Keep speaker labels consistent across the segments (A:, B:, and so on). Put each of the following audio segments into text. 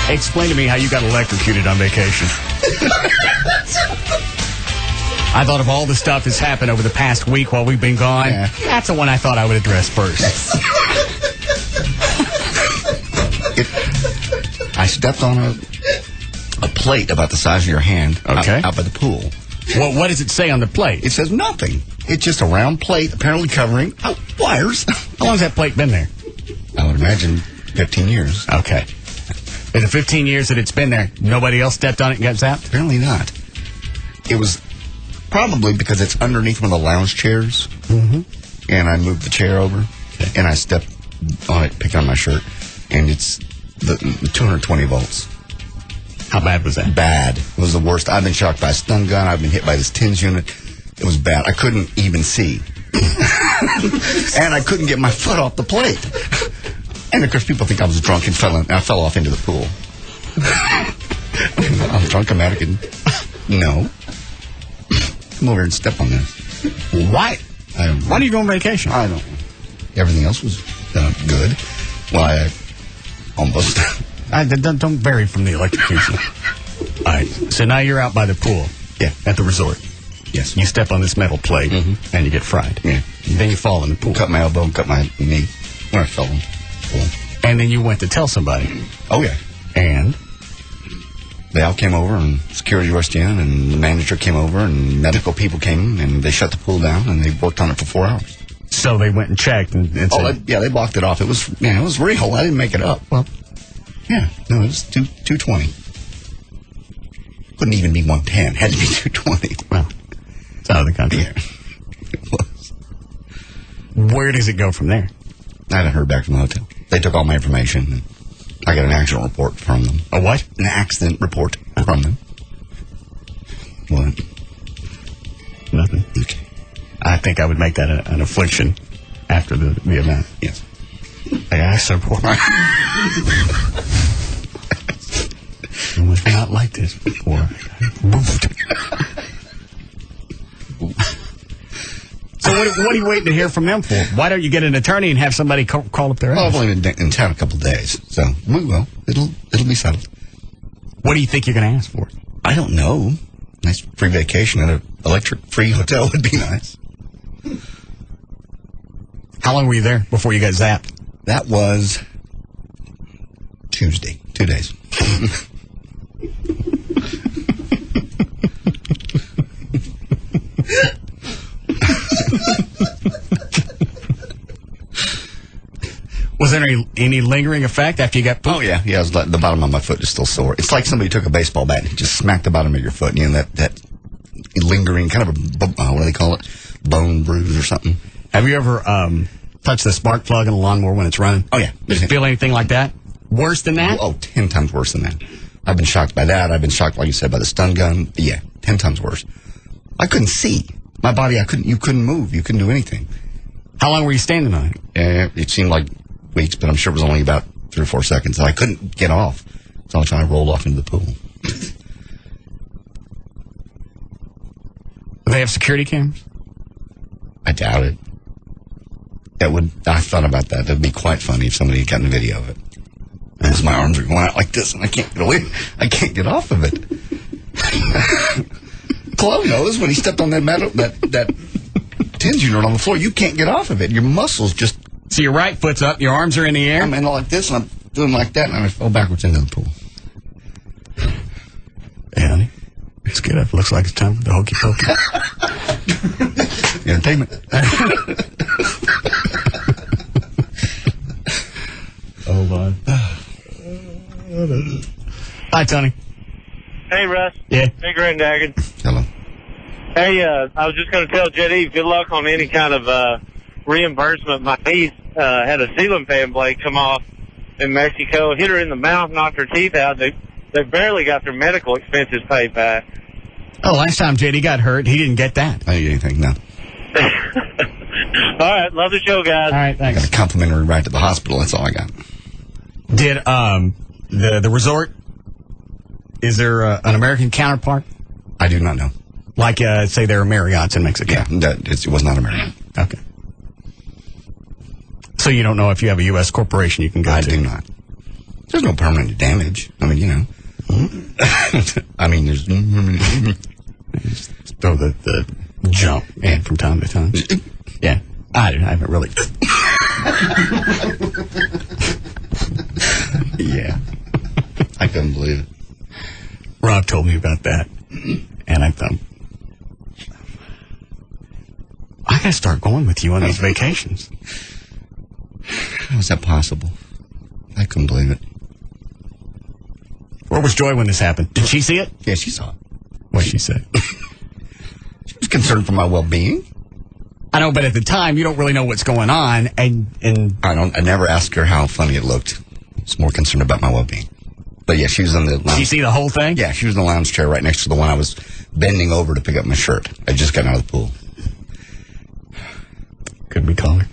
A: Explain to me how you got electrocuted on vacation. I thought of all the stuff that's happened over the past week while we've been gone. Yeah. That's the one I thought I would address first.
B: I stepped on a plate about the size of your hand out by the pool.
A: Well, what does it say on the plate?
B: It says nothing. It's just a round plate, apparently covering wires.
A: How long has that plate been there?
B: I would imagine 15 years.
A: Okay. In the 15 years that it's been there, nobody else stepped on it and got zapped?
B: Apparently not. It was probably because it's underneath one of the lounge chairs.
A: Mm-hmm.
B: And I moved the chair over, and I stepped on it, picked on my shirt, and it's the 220 volts.
A: How bad was that?
B: Bad. It was the worst. I've been shocked by a stun gun. I've been hit by this TINS unit. It was bad. I couldn't even see. And I couldn't get my foot off the plate. And, of course, people think I was drunk and I fell off into the pool. I'm drunk, I'm out of No. Come over and step on this.
A: Why? Why do you go on vacation?
B: I don't know. Everything else was good. Well, I almost...
A: Don't vary from the electrocution. All right. So now you're out by the pool.
B: Yeah.
A: At the resort.
B: Yes.
A: You step on this metal plate, and you get fried.
B: Yeah.
A: Then you fall in the pool.
B: Cut my elbow and cut my knee when I fell in the pool.
A: And then you went to tell somebody.
B: Oh, yeah.
A: And?
B: They all came over, and security rushed in, and the manager came over, and medical people came, and they shut the pool down, and they worked on it for 4 hours.
A: So they went and checked and said...
B: yeah, they blocked it off. It was real. I didn't make it up. Well... Yeah, no, it was 220. Couldn't even be 110. Had to be 220.
A: Well, it's out of the country.
B: Yeah, it was.
A: Where does it go from there?
B: I haven't heard back from the hotel. They took all my information. And I got an accident report from them.
A: A what?
B: An accident report from them. What?
A: Nothing.
B: Okay.
A: I think I would make that an affliction after the event.
B: Yes.
A: Like, I support. It was not like this before. I moved. So what are you waiting to hear from them for? Why don't you get an attorney and have somebody call up their ass?
B: I've only been in town a couple of days, so we will. It'll be settled.
A: What do you think you're going to ask for?
B: I don't know. Nice free vacation at an electric-free hotel would be nice.
A: How long were you there before you got zapped?
B: That was Tuesday. 2 days.
A: Was there any lingering effect after you got pooped?
B: Oh, yeah. Yeah, it was like the bottom of my foot is still sore. It's like somebody took a baseball bat and just smacked the bottom of your foot. You know, that lingering kind of what do they call it? Bone bruise or something.
A: Have you ever touched the spark plug in a lawnmower when it's running?
B: Oh, yeah.
A: Did you feel anything like that? Worse than that?
B: Oh, 10 times worse than that. I've been shocked by that. I've been shocked, like you said, by the stun gun. Yeah, 10 times worse. I couldn't see. My body, you couldn't move. You couldn't do anything.
A: How long were you standing on it?
B: It seemed like weeks, but I'm sure it was only about 3 or 4 seconds. And I couldn't get off. So I rolled off into the pool.
A: Do they have security cameras?
B: I doubt it. I thought about that. That'd be quite funny if somebody had gotten a video of it. As my arms are going out like this, and I can't get away. I can't get off of it. Chloe knows when he stepped on that metal, that TINS unit on the floor, you can't get off of it. Your muscles just...
A: So your right foot's up, your arms are in the air?
B: I'm in like this, and I'm doing like that, and I fell backwards into the pool.
A: Hey, honey, let's get up. Looks like it's time for the hokey pokey.
B: Entertainment.
A: Hold on. Hi, Tony.
C: Hey, Russ.
A: Yeah.
C: Hey, Granddagger.
B: Hello.
C: Hey, I was just going to tell Jet Eve, good luck on any kind of reimbursement. My niece had a ceiling fan blade come off in Mexico, hit her in the mouth, knocked her teeth out. They barely got their medical expenses paid back.
A: Oh, last time JD got hurt, he didn't get that.
B: I didn't get anything, no.
C: All right, love the show, guys.
A: All right, thanks.
B: I got a complimentary ride to the hospital, that's all I got.
A: Did the resort, is there an American counterpart?
B: I do not know.
A: Like, say there are Marriott's in Mexico?
B: Yeah, it was not a Marriott.
A: Okay. So you don't know if you have a U.S. corporation you can go to?
B: I do not. There's no permanent damage. I mean, you know. I mean, there's...
A: Just throw the jump in from time to time. Yeah. I haven't really...
B: Yeah. I couldn't believe it.
A: Rob told me about that. And I thought, I gotta start going with you on these vacations.
B: How is that possible? I couldn't believe it.
A: Where was Joy when this happened? Did she see it?
B: Yeah, she saw it.
A: What did she say?
B: She was concerned for my well-being.
A: I know, but at the time, you don't really know what's going on, and
B: I never asked her how funny it looked. I was more concerned about my well-being. But yeah, she was in the lounge.
A: Did you see the whole thing?
B: Yeah, she was in the lounge chair right next to the one I was bending over to pick up my shirt. I just got out of the pool.
A: Could we call her?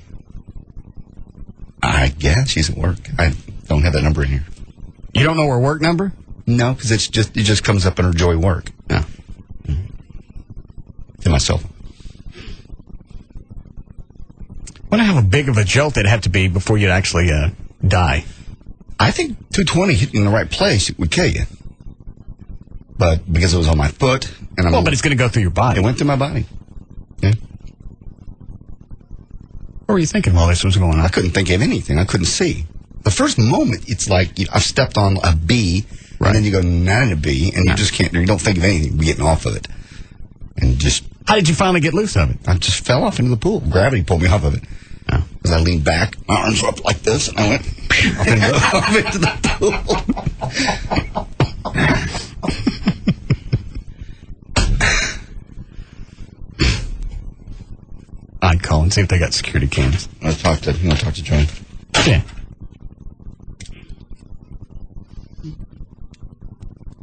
B: I guess she's at work. I don't have that number in here.
A: You don't know her work number?
B: No, because it just comes up in her Joy work.
A: No.
B: To my cell phone.
A: Wonder how big of a jolt it'd have to be before you'd actually die.
B: I think 220 hitting in the right place would kill you. But because it was on my foot, and
A: but it's going to go through your body.
B: It went through my body. Yeah.
A: What were you thinking while this was going on?
B: I couldn't think of anything. I couldn't see. The first moment, it's like I've stepped on a bee, right. And then you go not in a bee, and you just can't. You don't think of anything. Getting off of it, and just.
A: How did you finally get loose of it?
B: I just fell off into the pool. Gravity pulled me off of it. Because I leaned back, my arms were up like this, and I went off into the pool.
A: I'd call and see if they got security cameras.
B: You want to talk to Joy?
A: Yeah.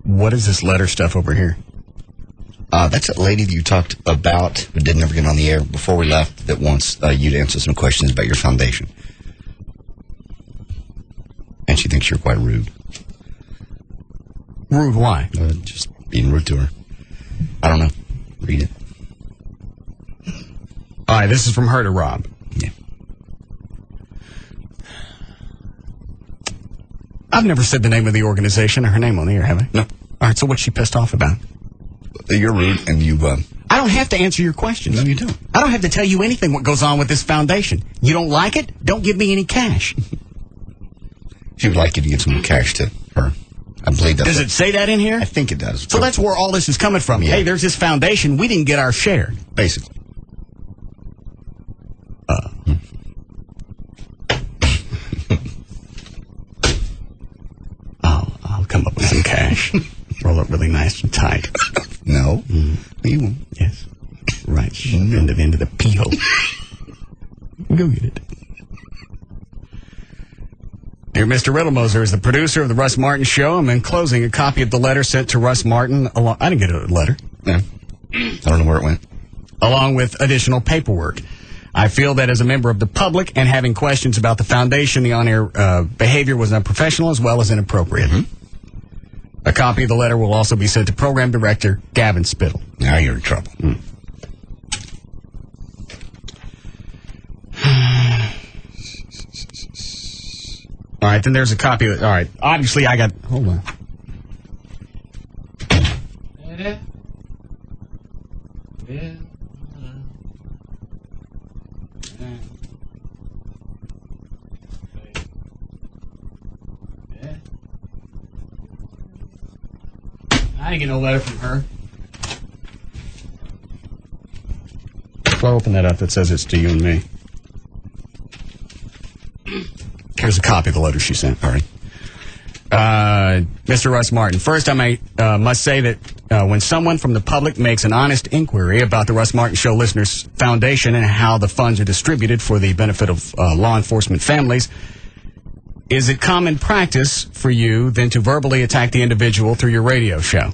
A: What is this letter stuff over here?
B: That's that lady that you talked about but didn't ever get on the air before we left that wants you to answer some questions about your foundation. And she thinks you're quite rude.
A: Rude why?
B: Just being rude to her. I don't know. Read it.
A: All right, this is from her to Rob.
B: Yeah.
A: I've never said the name of the organization or her name on the air, have I?
B: No.
A: All right, so what's she pissed off about?
B: You're rude, and you...
A: I don't have to answer your questions.
B: No, you don't.
A: I don't have to tell you anything what goes on with this foundation. You don't like it? Don't give me any cash.
B: She would like you to get some cash to her. I believe that.
A: Does it say that in here?
B: I think it does.
A: So that's where all this is coming from.
B: Yeah.
A: Hey, there's this foundation. We didn't get our share.
B: Basically.
A: I'll come up with some cash. Roll it really nice and tight.
B: No. You won't.
A: Yes. Right. Into the pee hole. Go get it. Dear Mr. Riddlemoser is the producer of the Russ Martin Show. I'm enclosing a copy of the letter sent to Russ Martin. I didn't get a letter.
B: Yeah. I don't know where it went.
A: Along with additional paperwork. I feel that as a member of the public and having questions about the foundation, the on-air behavior was unprofessional as well as inappropriate. Mm-hmm. A copy of the letter will also be sent to Program Director Gavin Spittle.
B: Now you're in trouble.
A: All right, then there's a copy of it. All right, obviously I got... Hold on. I didn't get no letter from her. So I'll open that up. That says it's to you and me. Here's a copy of the letter she sent. All right. Mr. Russ Martin, first I must say that when someone from the public makes an honest inquiry about the Russ Martin Show Listeners Foundation and how the funds are distributed for the benefit of law enforcement families, is it common practice for you then to verbally attack the individual through your radio show?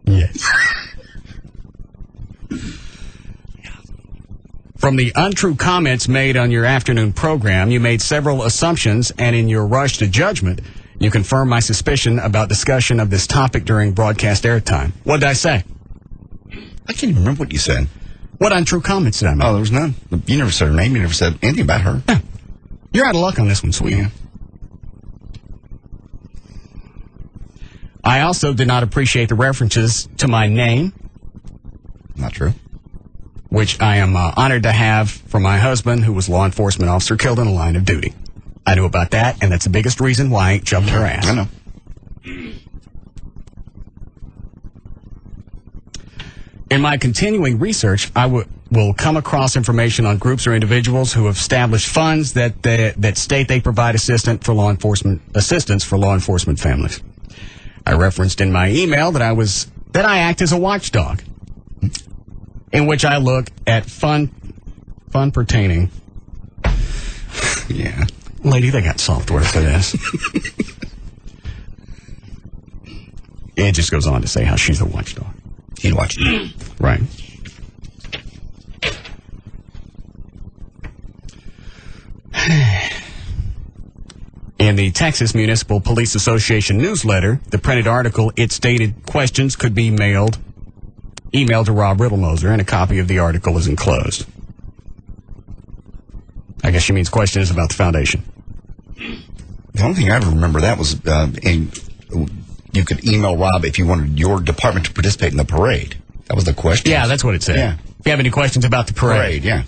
A: Yes. From the untrue comments made on your afternoon program, you made several assumptions, and in your rush to judgment, you confirmed my suspicion about discussion of this topic during broadcast airtime. What did I say?
B: I can't even remember what you said.
A: What untrue comments did I make?
B: Oh, there was none. You never said her name. You never said anything about her.
A: Yeah. You're out of luck on this one, sweetie.
B: Yeah.
A: I also did not appreciate the references to my name,
B: Not true.
A: which I am honored to have from my husband, who was a law enforcement officer killed in the line of duty. I knew about that, and that's the biggest reason why I ain't jumped her ass.
B: I know.
A: In my continuing research, I will come across information on groups or individuals who have established funds that state they provide assistance for law enforcement families. I referenced in my email that I act as a watchdog, in which I look at fun pertaining.
B: Yeah.
A: Lady, they got software for this. It just goes on to say how she's a watchdog.
B: He'd watch it.
A: Right. In the Texas Municipal Police Association newsletter, the printed article, it stated questions could be emailed to Rob Riddlemoser, and a copy of the article is enclosed. I guess she means questions about the foundation.
B: The only thing I ever remember that was you could email Rob if you wanted your department to participate in the parade. That was the question.
A: Yeah, that's what it said.
B: Yeah.
A: If you have any questions about the parade.
B: Yeah.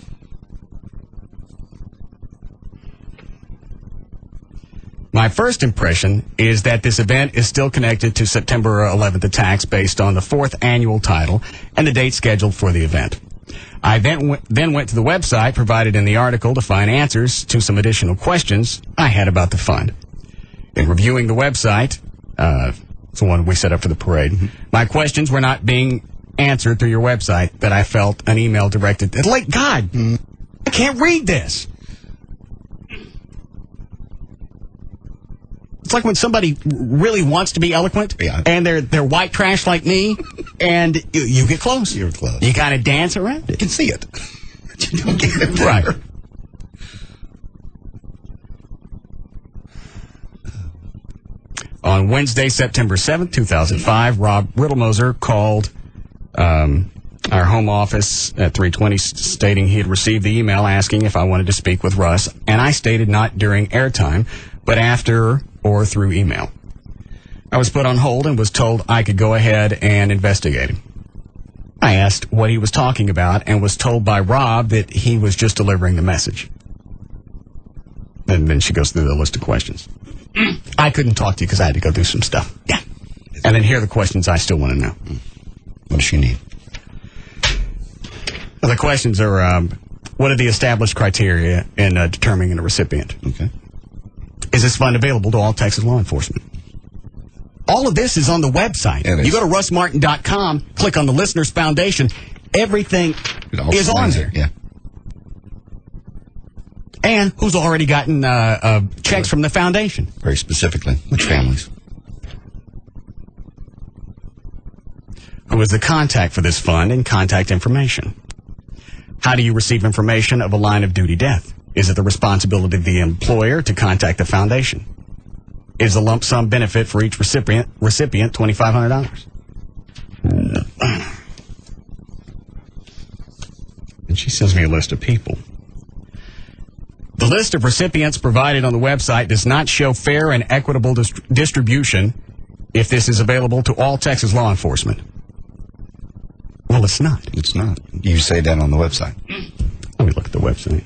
A: My first impression is that this event is still connected to September 11th attacks based on the 4th annual title and the date scheduled for the event. I then went to the website provided in the article to find answers to some additional questions I had about the fund. In reviewing the website, it's the one we set up for the parade, my questions were not being answered through your website, but I felt an email directed at, like, God, I can't read this. It's like when somebody really wants to be eloquent, and they're white trash like me, and you get close.
B: You're close.
A: You kind of dance around it.
B: You can see it. But you don't get it.
A: Right. On Wednesday, September 7th, 2005, Rob Riddlemoser called our home office at 320 stating he had received the email asking if I wanted to speak with Russ, and I stated not during airtime, but after or through email. I was put on hold and was told I could go ahead and investigate him. I asked what he was talking about and was told by Rob that he was just delivering the message. And then she goes through the list of questions. I couldn't talk to you because I had to go do some stuff. Yeah. And then here are the questions I still want to know.
B: What does she need?
A: Well, the questions are, what are the established criteria in determining a recipient?
B: Okay.
A: Is this fund available to all Texas law enforcement? All of this is on the website.
B: Yeah,
A: you go to russmartin.com, click on the Listeners Foundation. Everything is on there.
B: Yeah.
A: And who's already gotten checks from the foundation.
B: Very specifically, which families?
A: Who is the contact for this fund and contact information? How do you receive information of a line of duty death? Is it the responsibility of the employer to contact the foundation? Is the lump sum benefit for each recipient $2,500? And she sends me a list of people. The list of recipients provided on the website does not show fair and equitable distribution if this is available to all Texas law enforcement. Well, it's not.
B: It's not. You say that on the website.
A: Let me look at the website.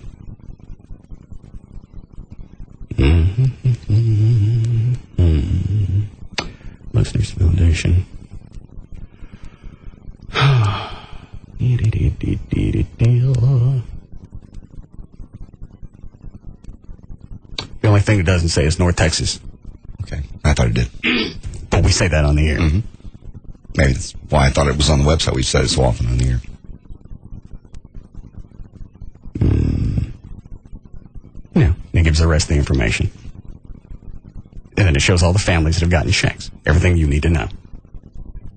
A: Listeners Foundation. The only thing it doesn't say is North Texas.
B: Okay. I thought it did.
A: But we say that on the air.
B: Mm-hmm. Maybe that's why I thought it was on the website. We said it so often on the air.
A: No. It gives the rest of the information. And then it shows all the families that have gotten checks. Everything you need to know.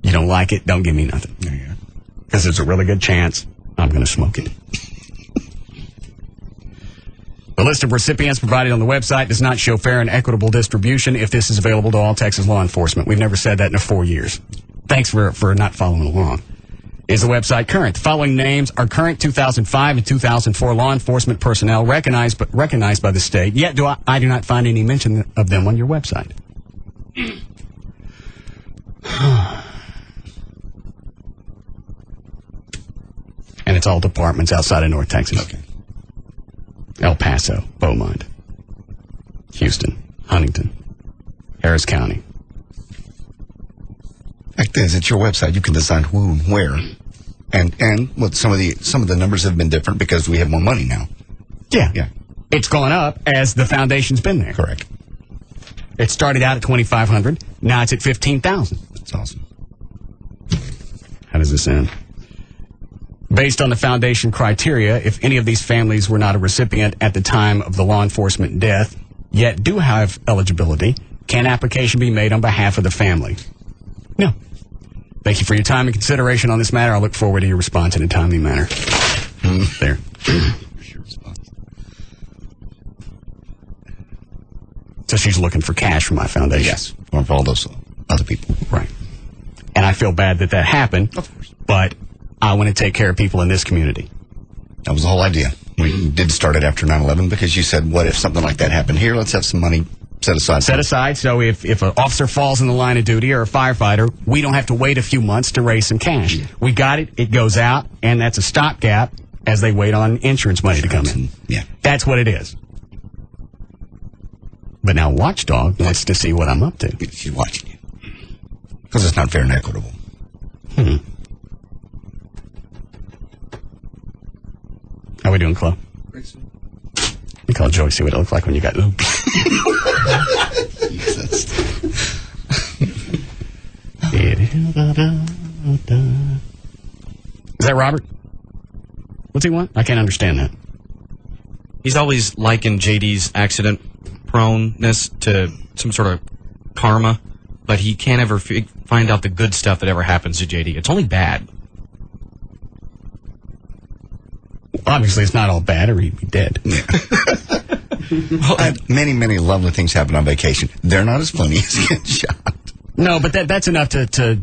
A: You don't like it, don't give me nothing.
B: There you go.
A: Because there's a really good chance I'm going to smoke it. The list of recipients provided on the website does not show fair and equitable distribution if this is available to all Texas law enforcement. We've never said that in 4 years. Thanks for not following along. Is the website current? The following names are current 2005 and 2004 law enforcement personnel recognized by the state, yet I do not find any mention of them on your website. And it's all departments outside of North Texas.
B: Okay.
A: El Paso, Beaumont, Houston, Huntington, Harris County.
B: Fact is, it's your website. You can decide who and where. And what some of the numbers have been different because we have more money now.
A: Yeah. It's gone up as the foundation's been there.
B: Correct.
A: It started out at $2,500. Now it's at $15,000.
B: That's awesome.
A: How does this end? Based on the foundation criteria, if any of these families were not a recipient at the time of the law enforcement death, yet do have eligibility, can application be made on behalf of the family? No. Thank you for your time and consideration on this matter. I look forward to your response in a timely manner. There. So she's looking for cash from my foundation.
B: Yes. Or for all those other people.
A: Right. And I feel bad that happened.
B: Of course.
A: But I want to take care of people in this community.
B: That was the whole idea. We did start it after 9/11 because you said, what if something like that happened here? Let's have some money set aside.
A: Set aside, so if an officer falls in the line of duty or a firefighter, we don't have to wait a few months to raise some cash. Yeah. We got it, it goes out, and that's a stopgap as they wait on insurance money to come in.
B: Yeah.
A: That's what it is. But now Watchdog wants to see what I'm up to.
B: She's watching you. Because it's not fair and equitable.
A: How we doing, Chloe? You call Joey, see what it looked like when you got oops. Is that Robert? What's he want? I can't understand that.
D: He's always likened JD's accident proneness to some sort of karma, but he can't ever find out the good stuff that ever happens to JD. It's only bad.
A: Obviously, it's not all bad, or he'd be dead.
B: Yeah. Well, many, many lovely things happen on vacation. They're not as funny as getting shot.
A: No, but that's enough to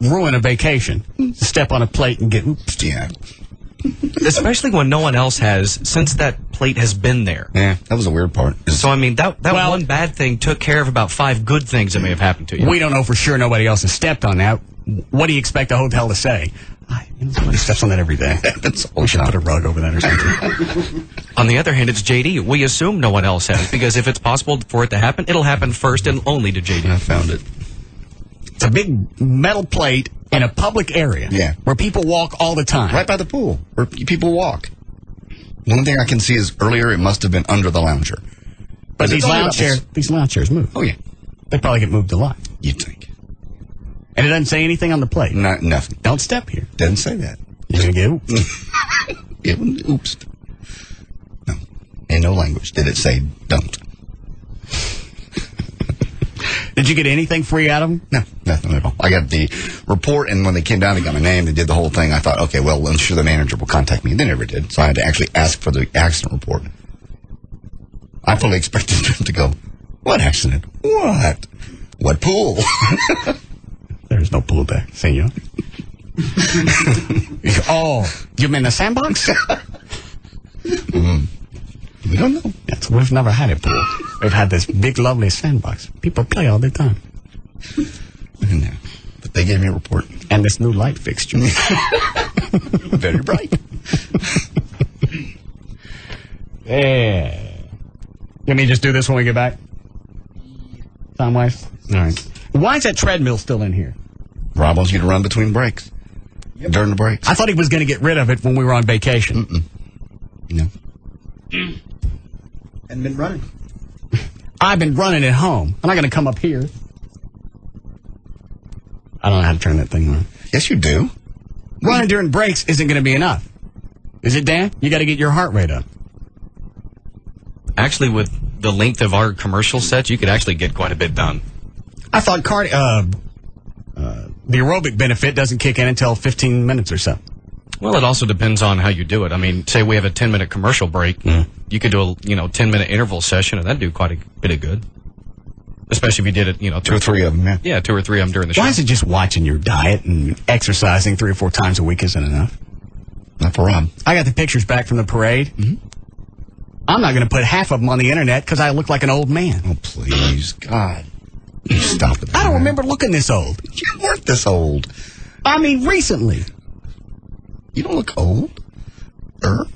A: ruin a vacation. Step on a plate and get oops.
B: Yeah.
D: Especially when no one else has, since that plate has been there.
B: Yeah, that was a weird part.
D: So, I mean, that one bad thing took care of about 5 good things that may have happened to you.
A: We don't know for sure. Nobody else has stepped on that. What do you expect a hotel to say? Somebody steps on that every day. We should put a rug over that or something.
D: On the other hand, it's JD. We assume no one else has, because if it's possible for it to happen, it'll happen first and only to JD.
B: I found it.
A: It's a big metal plate in a public area.
B: Yeah.
A: Where people walk all the time.
B: Right by the pool, where people walk. One thing I can see is earlier it must have been under the lounger.
A: But these lounge chairs move.
B: Oh, yeah.
A: They probably get moved a lot.
B: You'd think.
A: And it doesn't say anything on the plate.
B: Nothing.
A: Don't step here.
B: Doesn't say that.
A: You're going to get
B: oops. Oops. No. In no language did it say don't.
A: Did you get anything free out of them?
B: No, nothing at all. I got the report, and when they came down, they got my name, they did the whole thing. I thought, okay, well, I'm sure the manager will contact me. They never did, so I had to actually ask for the accident report. I fully expected them to go, what accident? What? What pool?
A: There's no pool there, senor. Oh, you mean the sandbox?
B: We don't know.
A: Yes, we've never had a pool. We've had this big, lovely sandbox. People play all the time.
B: No. But they gave me a report.
A: And this new light fixture.
B: Very bright.
A: Yeah. Let me just do this when we get back? Time-wise? All right. Why is that treadmill still in here?
B: Rob wants you to run between breaks. Yep. During the breaks.
A: I thought he was going to get rid of it when we were on vacation.
B: No.
E: And been running.
A: I've been running at home. I'm not going to come up here. I don't know how to turn that thing on.
B: Yes, you do.
A: Running during breaks isn't going to be enough. Is it, Dan? You got to get your heart rate up.
D: Actually, with the length of our commercial sets, you could actually get quite a bit done.
A: I thought the aerobic benefit doesn't kick in until 15 minutes or so.
D: Well, it also depends on how you do it. I mean, say we have a 10-minute commercial break. You could do a 10-minute interval session, and that'd do quite a bit of good. Especially if you did it,
B: Two or three of them, yeah.
D: Yeah, 2 or 3 of them during the show.
A: Why is it just watching your diet and exercising 3 or 4 times a week isn't enough?
B: Not for Rob.
A: I got the pictures back from the parade.
B: Mm-hmm.
A: I'm not going to put half of them on the internet because I look like an old man.
B: Oh, please. God. You stop it.
A: I don't remember looking this old.
B: You weren't this old.
A: I mean, recently.
B: You don't look old. You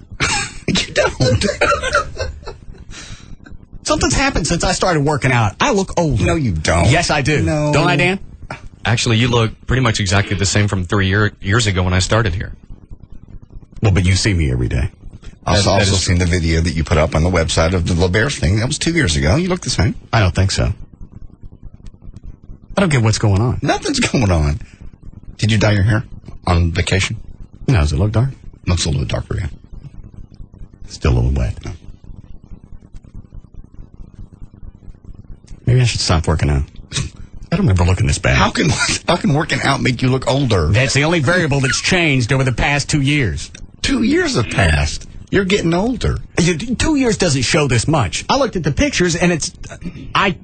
B: don't.
A: Something's happened since I started working out. I look older.
B: No, you don't.
A: Yes, I do.
B: No.
A: Don't I, Dan?
D: Actually, you look pretty much exactly the same from 3 years ago when I started here.
A: Well, but you see me every day.
B: I've also seen the video that you put up on the website of the LeBear thing. That was 2 years ago. You look the same.
A: I don't think so. I don't get what's going on.
B: Nothing's going on. Did you dye your hair on vacation?
A: No, does it look dark?
B: Looks a little darker, yeah.
A: Still a little wet. No. Maybe I should stop working out. I don't remember looking this bad.
B: How can working out make you look older?
A: That's the only variable that's changed over the past 2 years.
B: 2 years have passed. You're getting older.
A: 2 years doesn't show this much. I looked at the pictures and it's... I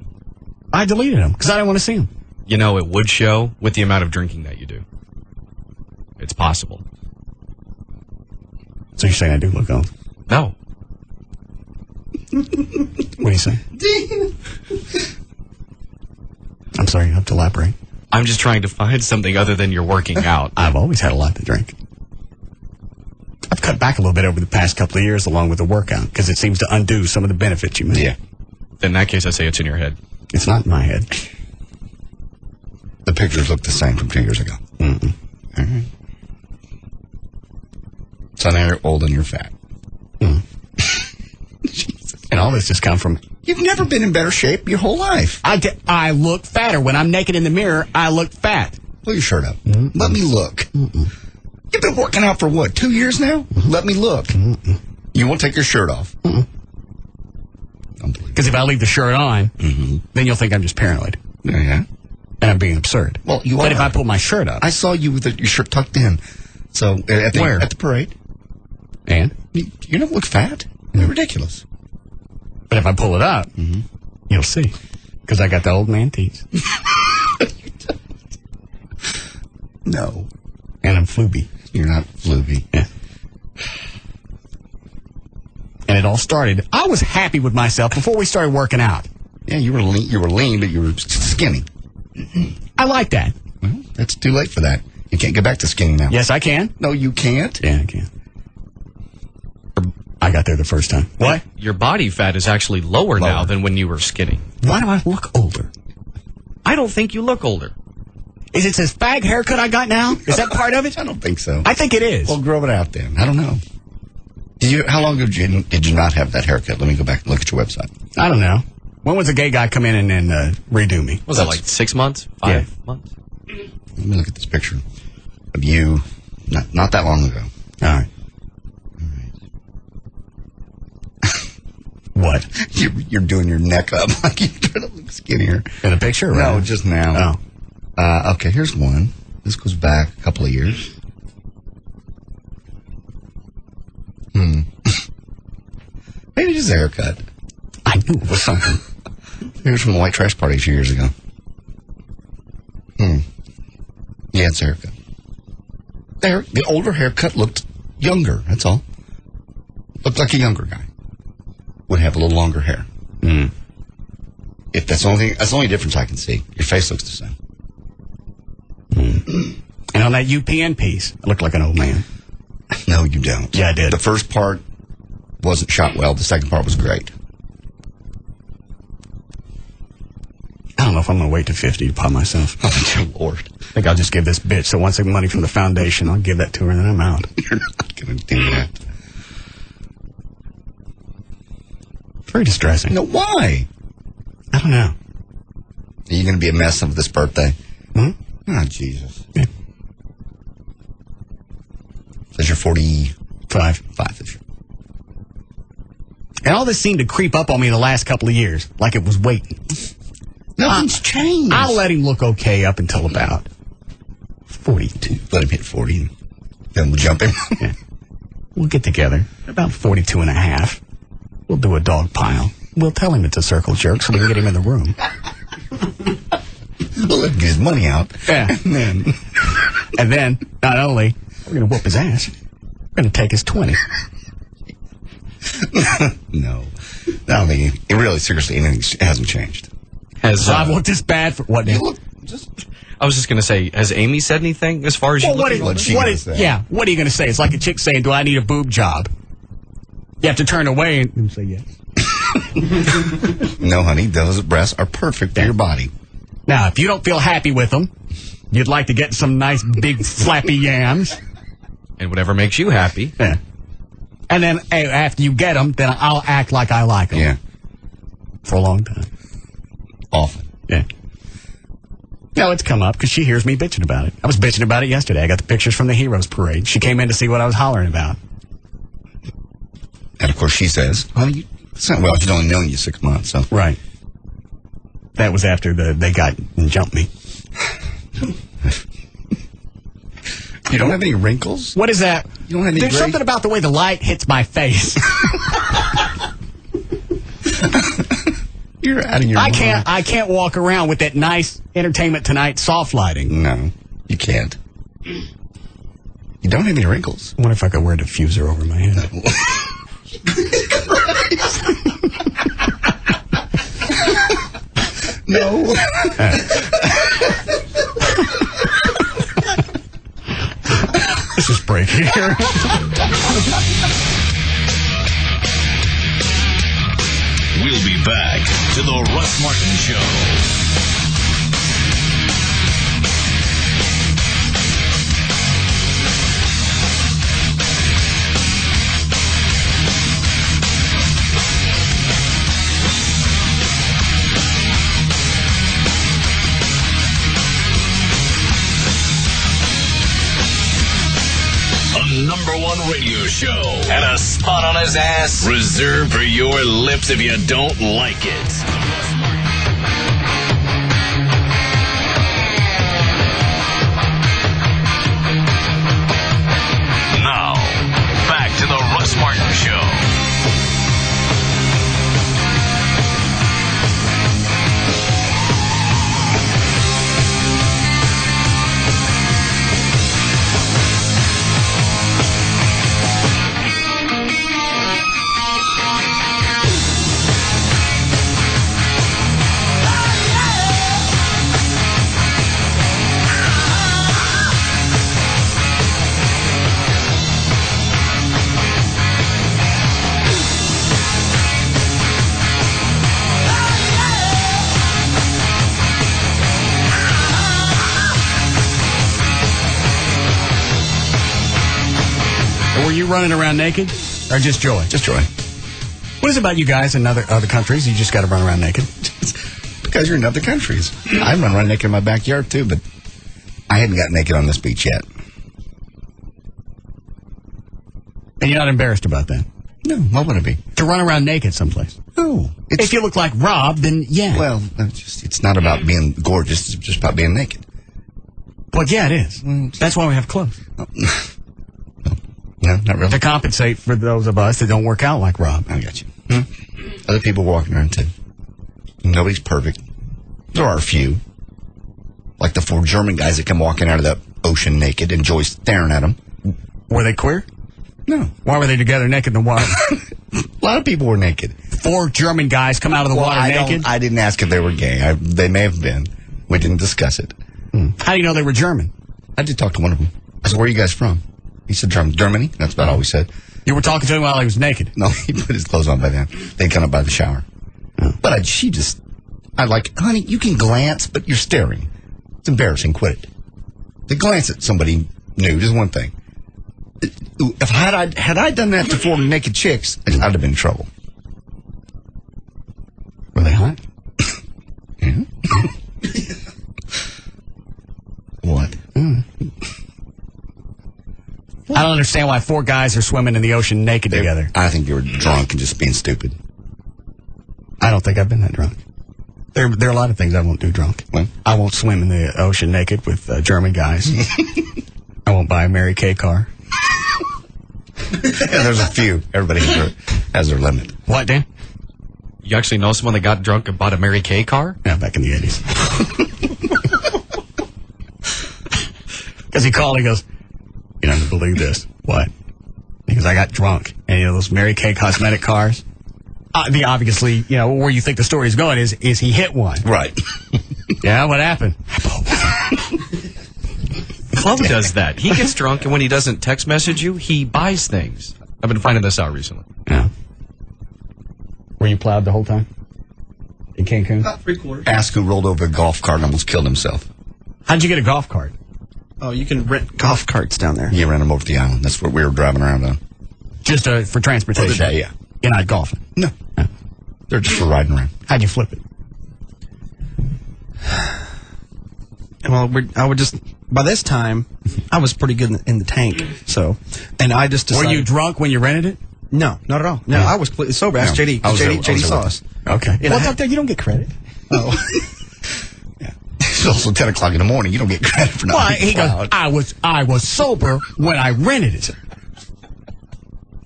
A: deleted them because I didn't want to see them.
D: It would show with the amount of drinking that you do. It's possible.
A: So you're saying I do look old?
D: No.
A: What do you say? I'm sorry, you have to elaborate.
D: I'm just trying to find something other than you're working out.
A: I've always had a lot to drink. I've cut back a little bit over the past couple of years along with the workout because it seems to undo some of the benefits you made.
B: Yeah.
D: In that case, I say it's in your head.
A: It's not in my head.
B: The pictures look the same from 2 years ago.
A: Mm-mm.
B: All right. So now you're old and you're fat.
A: Mm. And all this just come from...
B: You've never been in better shape your whole life.
A: I look fatter. When I'm naked in the mirror, I look fat.
B: Pull your shirt up. Mm-mm. Let me look. Mm-mm. You've been working out for what, 2 years now? Mm-hmm. Let me look. Mm-mm. You won't take your shirt off.
A: Because if I leave the shirt on, then you'll think I'm just paranoid.
B: Yeah.
A: And I'm being absurd.
B: Well, you are.
A: But if I pull my shirt up...
B: I saw you with your shirt tucked in. So
A: Where?
B: At the parade.
A: And?
B: You don't look fat. You're ridiculous.
A: But if I pull it up, you'll see. Because I got the old man teeth.
B: No.
A: And I'm flooby.
B: You're not flooby.
A: Yeah. And it all started... I was happy with myself before we started working out.
B: Yeah, you were lean, but you were skinny.
A: I like that.
B: Well, that's too late for that. You can't get back to skinny now.
A: Yes, I can.
B: No, you can't.
A: Yeah, I can. I got there the first time. What?
D: Your body fat is actually lower now than when you were skinny.
A: Why do I look older?
D: I don't think you look older.
A: Is it this fag haircut I got now? Is that part of it?
B: I don't think so.
A: I think it is.
B: Well, grow it out then. I don't know. How long ago did you not have that haircut? Let me go back and look at your website.
A: I don't know. When was a gay guy come in and redo me?
D: Was that like 6 months? 5 months?
B: Let me look at this picture of you not that long ago.
A: All right. What?
B: You're doing your neck up like you're trying to look skinnier.
A: In a picture?
B: No,
A: right?
B: just now.
A: Oh.
B: Okay, here's one. This goes back a couple of years. Maybe just a haircut.
A: I knew it was something.
B: Here's from the white trash party 2 years ago. Yeah, it's a haircut. The older haircut looked younger, that's all. Looked like a younger guy. Would have a little longer hair. If that's the only difference I can see. Your face looks the same.
A: And on that UPN piece, I look like an old man.
B: No, you don't.
A: Yeah, I did.
B: The first part wasn't shot well. The second part was great.
A: I don't know if I'm going to wait to 50 to pop myself.
B: Oh, dear Lord.
A: I think I'll just give this bitch. So once I get money from the foundation, I'll give that to her and then I'm out.
B: You're not going to do that.
A: Very distressing.
B: No, why?
A: I don't know.
B: Are you going to be a mess of this birthday?
A: Hmm?
B: Oh, Jesus.
A: Yeah.
B: Says you're 45 this year.
A: And all this seemed to creep up on me the last couple of years, like it was waiting.
B: Nothing's changed.
A: I'll let him look okay up until about 42.
B: Let him hit 40. Then we'll jump in.
A: Yeah. We'll get together about 42 and a half. We'll do a dog pile. We'll tell him it's a circle jerk so we can get him in the room.
B: We'll let him get his money out.
A: Yeah. And then, not only we're going to whoop his ass, we're going to take his 20.
B: No. I don't think it really, seriously, anything hasn't changed.
D: Has
A: I've looked this bad for what now?
D: I was just going to say, has Amy said anything as far as you
A: What
B: What's she
A: what
B: gonna
A: is
B: say?
A: yeah, what are you going to say? It's like a chick saying, do I need a boob job? You have to turn away and say yes.
B: No, honey, those breasts are perfect for your body.
A: Now, if you don't feel happy with them, you'd like to get some nice big flappy yams.
D: And whatever makes you happy.
A: Yeah. And then after you get them, then I'll act like I like them.
B: Yeah.
A: For a long time.
B: Often.
A: Yeah. No, it's come up because she hears me bitching about it. I was bitching about it yesterday. I got the pictures from the Heroes Parade. She came in to see what I was hollering about.
B: And, of course, she says, well, she's only known you 6 months, so.
A: Right. That was after they got and jumped me.
B: You don't have any wrinkles?
A: What is that?
B: You don't have any
A: There's
B: gray?
A: something about the way the light hits my face.
B: You're out of your mind.
A: I can't walk around with that nice Entertainment Tonight soft lighting.
B: No, you can't. You don't have any wrinkles.
A: I wonder if I could wear a diffuser over my head.
B: No.
A: This is break here.
E: We'll be back to the Russ Martin Show. #1 radio show and a spot on his ass reserved for your lips if you don't like it. Now, back to the Russ Martin Show.
A: Were you running around naked? Or just Joy?
B: Just Joy.
A: What is it about you guys in other countries? You just got to run around naked?
B: Because you're in other countries. I run around naked in my backyard, too, but I hadn't got naked on this beach yet.
A: And you're not embarrassed about that?
B: No, what would it be?
A: To run around naked someplace?
B: No.
A: If you look like Rob, then yeah.
B: Well, it's not about being gorgeous. It's just about being naked.
A: Well, yeah, it is. That's why we have clothes.
B: No, not really.
A: To compensate for those of us that don't work out like Rob.
B: I got you. Other people walking around, too. Nobody's perfect. There are a few. Like the 4 German guys that come walking out of the ocean naked and Joy's staring at them.
A: Were they queer?
B: No.
A: Why were they together naked in the water?
B: A lot of people were naked.
A: 4 German guys come out of the water naked?
B: I didn't ask if they were gay. They may have been. We didn't discuss it.
A: How do you know they were German?
B: I did talk to one of them. I said, where are you guys from? He said, Germany. That's about all we said.
A: You were talking to him while he was naked?
B: No, he put his clothes on by then. They'd come up by the shower. But I like, honey, you can glance, but you're staring. It's embarrassing. Quit it. To glance at somebody nude is one thing. If had I done that to 4 naked chicks, I'd have been in trouble.
A: Were they hot?
B: Yeah. What?
A: I don't understand why 4 guys are swimming in the ocean naked together.
B: I think they were drunk and just being stupid.
A: I don't think I've been that drunk. There are a lot of things I won't do drunk.
B: What?
A: I won't swim in the ocean naked with German guys. I won't buy a Mary Kay car.
B: There's a few. Everybody has their limit.
A: What, Dan?
D: You actually know someone that got drunk and bought a Mary Kay car?
A: Yeah, back in the 80s. Because he called, he goes, "You're not going to believe this." "What?" Because I got drunk. And, those Mary Kay cosmetic cars. Obviously, where you think the story is going is he hit one.
B: Right.
A: Yeah, what happened?
D: Chloe does that. He gets drunk, and when he doesn't text message you, he buys things. I've been finding this out recently.
A: Yeah. Were you plowed the whole time? In Cancun?
F: About 3/4.
B: Ask who rolled over a golf cart and almost killed himself.
A: How'd you get a golf cart?
F: Oh, you can rent golf carts down there.
B: He ran him over the island. That's what we were driving around on.
A: Just for transportation?
B: For the day, yeah.
A: You're not golfing?
B: No. They're just for riding around.
A: How'd you flip it?
F: Well, I would just, by this time, I was pretty good in the tank. So, and I just decided.
A: Were you drunk when you rented it?
F: No, not at all. No, I was completely sober. Ask JD. JD saw us.
A: Okay.
F: You know,
A: you don't get credit.
F: Oh.
B: Yeah. It's also 10 o'clock in the morning. You don't get credit for not being
A: He goes,
B: plowed.
A: I was sober when I rented it.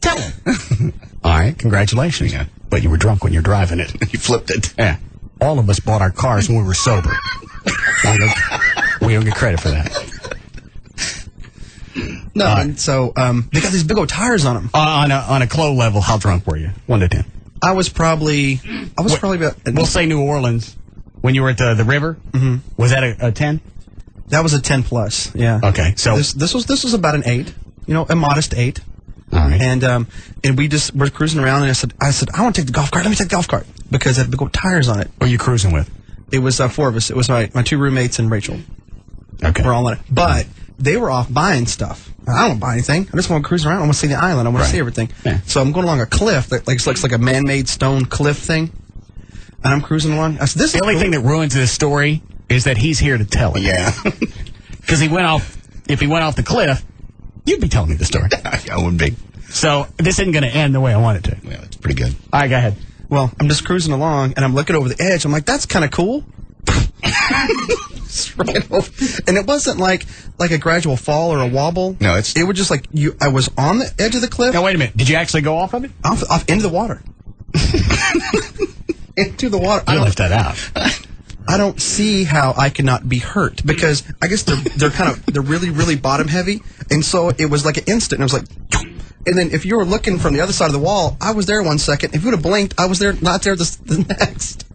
A: Tell him. All right, congratulations.
B: Yeah.
A: But you were drunk when you're driving it.
B: You flipped it.
A: Yeah. All of us bought our cars when we were sober. We don't get credit for that.
F: No, and so they got these big old tires on them.
A: On a Clo level, how drunk were you? 1 to 10.
F: I was probably about.
A: We'll say New Orleans. When you were at the river, was that a 10?
F: That was a 10 plus. Yeah.
A: Okay, so
F: this was about an 8. A modest 8.
A: All right.
F: And we just were cruising around, and I said, I want to take the golf cart. Let me take the golf cart because it had big old tires on it.
A: What are you cruising with?
F: It was 4 of us. It was my 2 roommates and Rachel.
A: Okay.
F: We're all on it, but they were off buying stuff. I don't buy anything. I just want to cruise around. I want to see the island. I want to see everything. Yeah. So I'm going along a cliff that looks like a man-made stone cliff thing, and I'm cruising along. I said, "This." The
A: only thing that ruins this story is that he's here to tell it.
B: Yeah.
A: Because he went off. If he went off the cliff, you'd be telling me the story.
B: I wouldn't be.
A: So this isn't going to end the way I want it to.
B: Yeah, it's pretty good.
A: All right, go ahead.
F: Well, I'm just cruising along, and I'm looking over the edge. I'm like, "That's kind of cool." Right over. And it wasn't like a gradual fall or a wobble.
B: No,
F: it was just like I was on the edge of the cliff.
A: Now wait a minute. Did you actually go off of it?
F: Off into the water. Into the water.
A: I left that out.
F: I don't see how I cannot be hurt because I guess they're really, really bottom heavy, and so it was like an instant. And it was like, and then if you were looking from the other side of the wall, I was there 1 second. If you would have blinked, I was there, not there the next.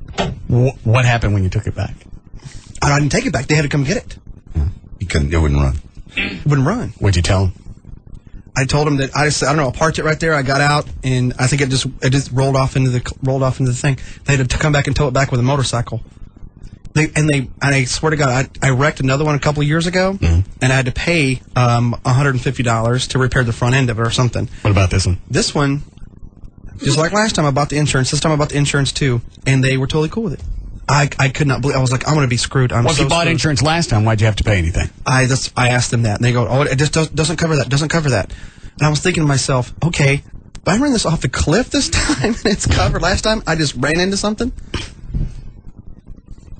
A: What happened when you took it back?
F: I didn't take it back. They had to come get it.
B: It wouldn't run.
F: It wouldn't run.
A: What'd you tell him?
F: I told him that I don't know. I parked it right there. I got out, and I think it just rolled off into the thing. They had to come back and tow it back with a motorcycle. And I swear to God, I wrecked another one a couple of years ago, and I had to pay $150 to repair the front end of it or something.
A: What about this one?
F: This one, just like last time, I bought the insurance. This time I bought the insurance too, and they were totally cool with it. I could not believe. I was like, I'm going to be screwed.
A: Well, if you bought insurance last time, why'd you have to pay anything?
F: I asked them that, and they go, "Oh, it just doesn't cover that. Doesn't cover that." And I was thinking to myself, okay, but I ran this off the cliff this time, and it's covered. Last time, I just ran into something.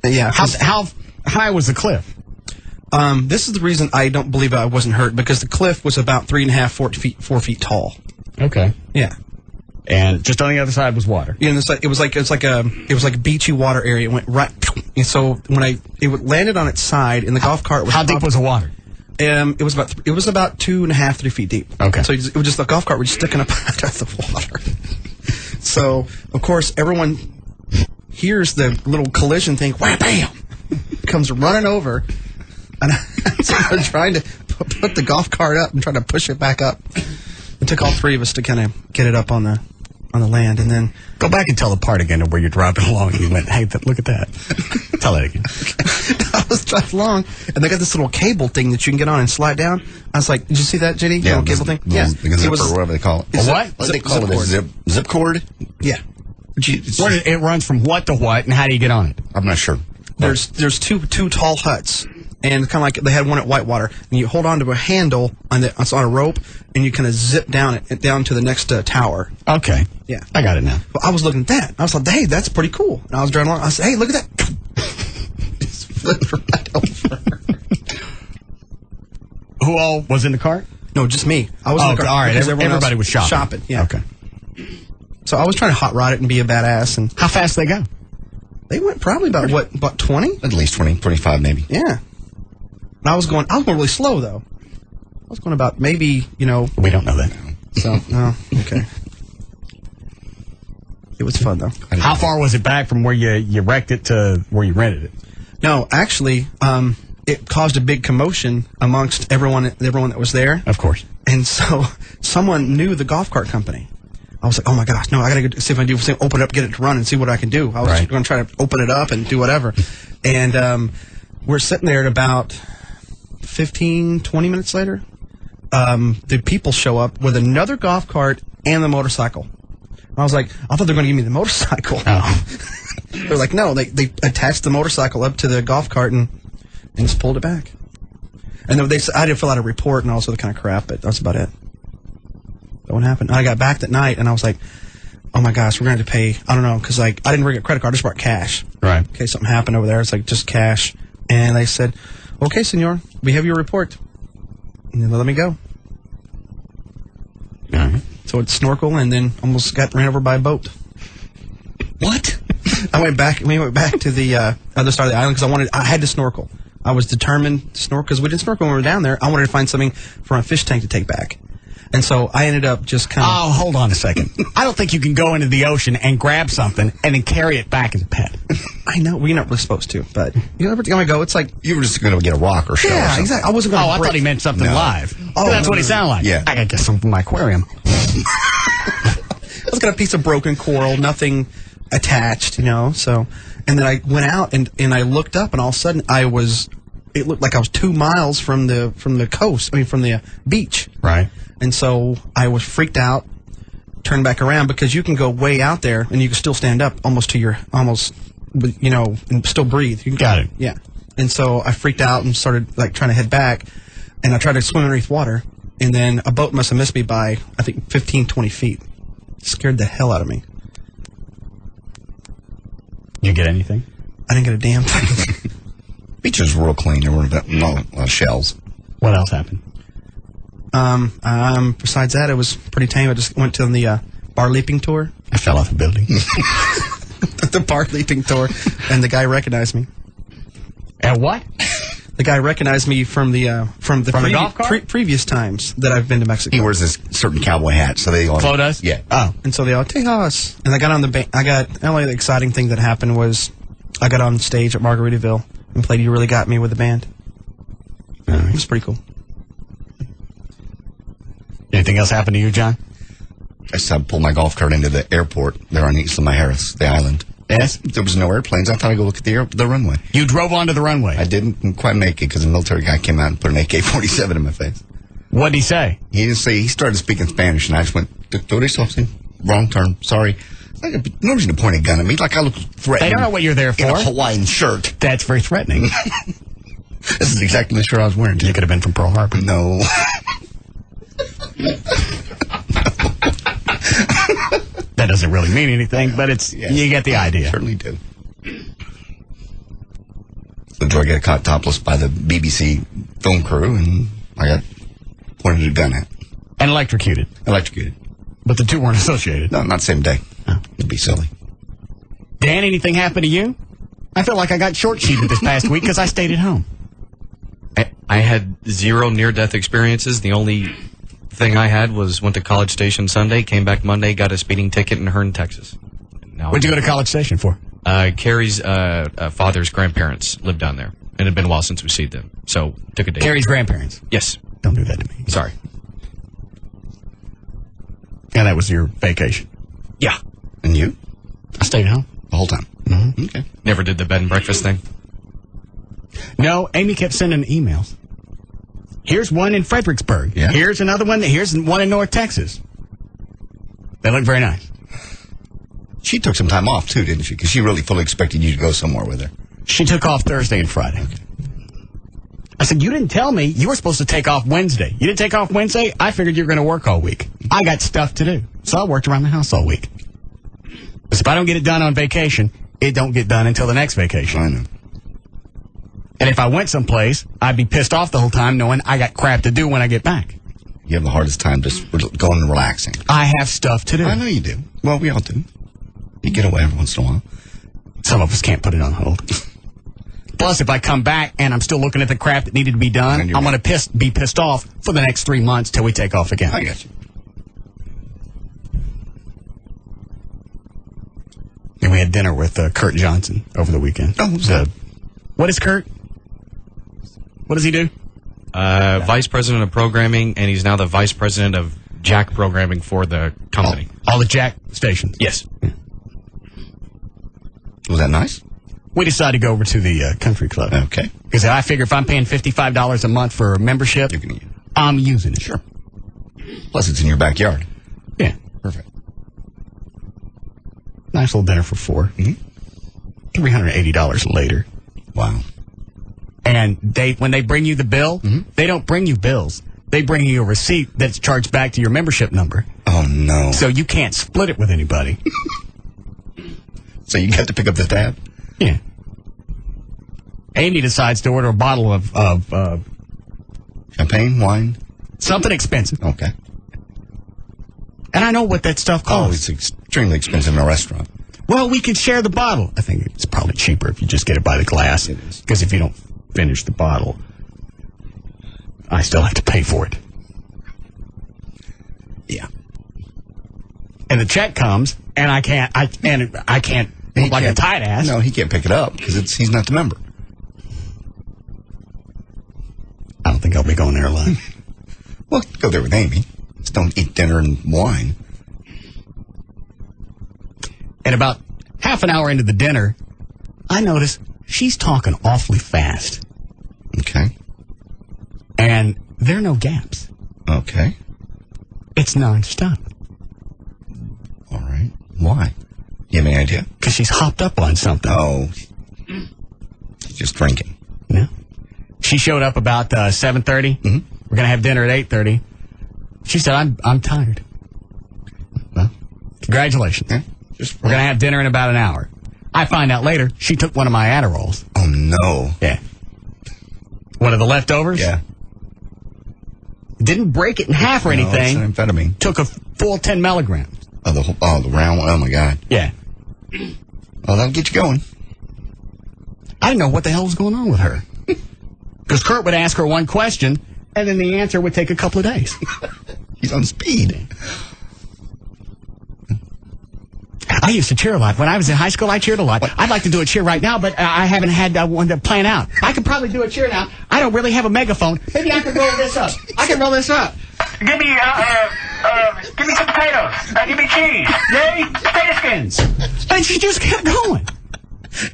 F: Yeah.
A: How high was the cliff?
F: This is the reason I don't believe I wasn't hurt, because the cliff was about 3.5, 4 feet tall.
A: Okay.
F: Yeah.
A: And just on the other side was water.
F: Yeah, and it was like a beachy water area. It went right, and so when it landed on its side, and the golf cart was
A: how deep was the water?
F: It was about 2.5, 3 feet deep.
A: Okay.
F: So it was just the golf cart was just sticking up out of the water. So of course everyone hears the little collision thing. Wham, bam! Comes running over, and I'm trying to put the golf cart up and try to push it back up. It took all 3 of us to kind of get it up on the land, and then
A: go back and tell the part again of where you're driving along, and you went, "Hey, look at that." Tell it again.
F: I was driving along, and they got this little cable thing that you can get on and slide down. I was like, "Did you see that, JD?
B: Yeah,
F: little cable thing."
B: Yeah, zipper, or whatever they call it.
A: What?
B: What do they call it? Zip cord?
F: Yeah.
A: It runs from what to what, and how do you get on it?
B: I'm not sure.
F: There's two tall huts, and kind of like they had one at Whitewater, and you hold on to a handle it's on a rope, and you kind of zip down to the next tower.
A: Okay.
F: Yeah.
A: I got it now.
F: Well, I was looking at that. I was like, "Hey, that's pretty cool." And I was driving along. I said, "Hey, look at that!" Just flipped right over.
A: Who all was in the cart?
F: No, just me. I was in the cart.
A: All right.
F: Because
A: Everybody was shopping.
F: Yeah.
A: Okay.
F: So I was trying to hot rod it and be a badass. And
A: How fast they go?
F: they went probably about 20?
B: At least 20, 25 maybe.
F: Yeah. And I was going really slow, though. I was going about maybe,
A: We don't know that.
F: so, okay. It was fun, though.
A: How far was it back from where you wrecked it to where you rented it?
F: No, actually, it caused a big commotion amongst everyone that was there.
A: Of course.
F: And so someone knew the golf cart company. I was like, oh my gosh, no, I got to go see if I can open it up, get it to run, and see what I can do. I was going to try to open it up and do whatever. And we're sitting there at about 15, 20 minutes later. The people show up with another golf cart and the motorcycle. I was like, I thought they were going to give me the motorcycle.
A: Oh.
F: They're like, no, they attached the motorcycle up to the golf cart and just pulled it back. And then I did fill out a report and all this other kind of crap, but that's about it. That what happened. And I got back that night and I was like, oh my gosh, we're going to have to pay, I don't know, because I didn't bring a credit card, I just brought cash.
A: Right.
F: In case something happened over there, it's like just cash. And they said, okay, senor, we have your report. And then they let me go.
A: All right.
F: So I'd snorkel and then almost got ran over by a boat.
B: What?
F: We went back to the other side of the island because I had to snorkel. I was determined to snorkel because we didn't snorkel when we were down there. I wanted to find something for a fish tank to take back. And so I ended up just kind of...
A: Oh, hold on a second. I don't think you can go into the ocean and grab something and then carry it back as a pet.
F: I know, we're not really supposed to, but you know, every time I go, it's like...
B: You were just going to get a rock or shell. or
F: Yeah,
B: something.
F: exactly. I wasn't going to
A: I thought he meant something live.
F: Oh,
A: That's what he sounded like.
B: Yeah.
A: I got to get something from my aquarium.
F: I was got a piece of broken coral, nothing attached, so... And then I went out and I looked up and all of a sudden it looked like I was 2 miles from the coast, from the beach.
A: Right.
F: And so I was freaked out, turned back around because you can go way out there and you can still stand up and still breathe.
A: Got it.
F: Yeah. And so I freaked out and started trying to head back, and I tried to swim underneath water, and then a boat must have missed me by, I think, 15, 20 feet. It scared the hell out of me.
A: You get anything?
F: I didn't get a damn thing.
B: Beaches were real clean. There weren't no shells.
A: What else happened?
F: Besides that, it was pretty tame. I just went on the bar leaping tour.
A: I fell off a building.
F: The bar leaping tour, and the guy recognized me.
A: At what?
F: The guy recognized me from the
A: golf cart?
F: Previous times that I've been to Mexico.
B: He wears this certain cowboy hat, so they all...
A: Flo does?
B: Yeah.
A: Oh.
F: And so they all, Tejas. And I got on the only exciting thing that happened was I got on stage at Margaritaville and played You Really Got Me with the band. It was pretty cool.
A: Anything else happened to you, John?
B: I just pulled my golf cart into the airport there on East Lima Harris, the island.
A: Yes?
B: There was no airplanes. I thought I'd go look at the runway.
A: You drove onto the runway.
B: I didn't quite make it because a military guy came out and put an AK-47 in my face.
A: What'd he say?
B: He didn't say... He started speaking Spanish, and I just went, wrong turn, sorry. No reason to point a gun at me, like I look threatening.
A: They don't know what you're there
B: In a
A: for.
B: Hawaiian shirt.
A: That's very threatening.
B: This is exactly the shirt I was wearing.
A: You could have been from Pearl Harbor.
B: No.
A: That doesn't really mean anything, but you get the idea.
B: Certainly do. So I got caught topless by the BBC film crew, and I got pointed a gun at.
A: And electrocuted.
B: Electrocuted.
A: But the two weren't associated.
B: No, not the same day.
A: Oh.
B: It'd be silly.
A: Dan, anything happened to you? I feel like I got short-sheeted this past week because I stayed at home.
D: I had 0 near-death experiences. The only thing I had was went to College Station Sunday, came back Monday, got a speeding ticket in Hearn, Texas.
A: What'd you go to College Station for?
D: Carrie's father's grandparents lived down there, and it had been a while since we seen them, so took a day.
A: Carrie's grandparents?
D: Yes.
A: Don't do that to me.
D: Sorry.
A: And that was your vacation?
D: Yeah.
B: And you?
A: I stayed home.
B: The whole time?
A: Mm-hmm.
B: Okay.
D: Never did the bed and breakfast thing?
A: No, Amy kept sending emails. Here's one in Fredericksburg.
B: Yeah.
A: Here's another one. Here's one in North Texas. They look very nice.
B: She took some time off, too, didn't she? Because she really fully expected you to go somewhere with her.
A: She took off Thursday and Friday. Okay. I said, you didn't tell me you were supposed to take off Wednesday. You didn't take off Wednesday? I figured you were going to work all week. I got stuff to do. So I worked around the house all week. Because if I don't get it done on vacation, it don't get done until the next vacation.
B: I know.
A: And if I went someplace, I'd be pissed off the whole time knowing I got crap to do when I get back.
B: You have the hardest time just going and relaxing.
A: I have stuff to do.
B: I know you do. Well, we all do. You get away every once in a while.
A: Some of us can't put it on hold. Plus, if I come back and I'm still looking at the crap that needed to be done, I'm going to be pissed off for the next 3 months till we take off again.
B: I got you.
A: And we had dinner with Kurt Johnson over the weekend.
B: Oh, who's that?
A: What is Kurt? What does he do?
D: Vice president of programming, and he's now the vice president of Jack programming for the company.
A: All the Jack stations?
D: Yes.
B: Was that nice?
A: We decided to go over to the country club.
B: Okay.
A: Because I figure if I'm paying $55 a month for a membership, I'm using it.
B: Sure. Plus, it's in your backyard.
A: Yeah.
B: Perfect.
A: Nice little dinner for 4.
B: Mm-hmm.
A: $380 later.
B: Wow.
A: And when they bring you the bill, they don't bring you bills. They bring you a receipt that's charged back to your membership number.
B: Oh, no.
A: So you can't split it with anybody.
B: So you have to pick up the tab?
A: Yeah. Amy decides to order a bottle of
B: champagne, wine?
A: Something expensive.
B: Okay.
A: And I know what that stuff
B: Oh,
A: costs.
B: it's extremely expensive in a restaurant.
A: Well, we can share the bottle. I think it's probably cheaper if you just get it by the glass.
B: It is.
A: Because if you don't finish the bottle, I still have to pay for it.
B: Yeah.
A: And the check comes, and I can't look like a tight ass.
B: No, he can't pick it up because he's not the member.
A: I don't think I'll be going there alone.
B: Well, go there with Amy. Just don't eat dinner and wine.
A: And about half an hour into the dinner, I notice she's talking awfully fast.
B: Okay.
A: And there are no gaps.
B: Okay.
A: It's nonstop.
B: All right. Why? You have any idea?
A: Because she's hopped up on something.
B: Oh. She's just drinking.
A: No. She showed up about 7:30.
B: Mm-hmm.
A: We're gonna have dinner at 8:30. She said, "I'm tired." Well, congratulations.
B: Yeah.
A: We're gonna have dinner in about an hour. I find out later she took one of my Adderalls.
B: Oh no.
A: Yeah. One of the leftovers.
B: Yeah.
A: Didn't break it in half or anything.
B: It's an amphetamine.
A: Took a full 10 milligrams.
B: Oh, the round one. Oh my God.
A: Yeah.
B: Well, that'll get you going.
A: I didn't know what the hell was going on with her. Because Kurt would ask her one question, and then the answer would take a couple of days.
B: He's on speed.
A: I used to cheer a lot. When I was in high school, I cheered a lot. I'd like to do a cheer right now, but I haven't had one to plan out. I could probably do a cheer now. I don't really have a megaphone. Maybe I can roll this up. I can roll this up. Give me some potatoes. Give me cheese. Yay, potato skins. And she just kept going.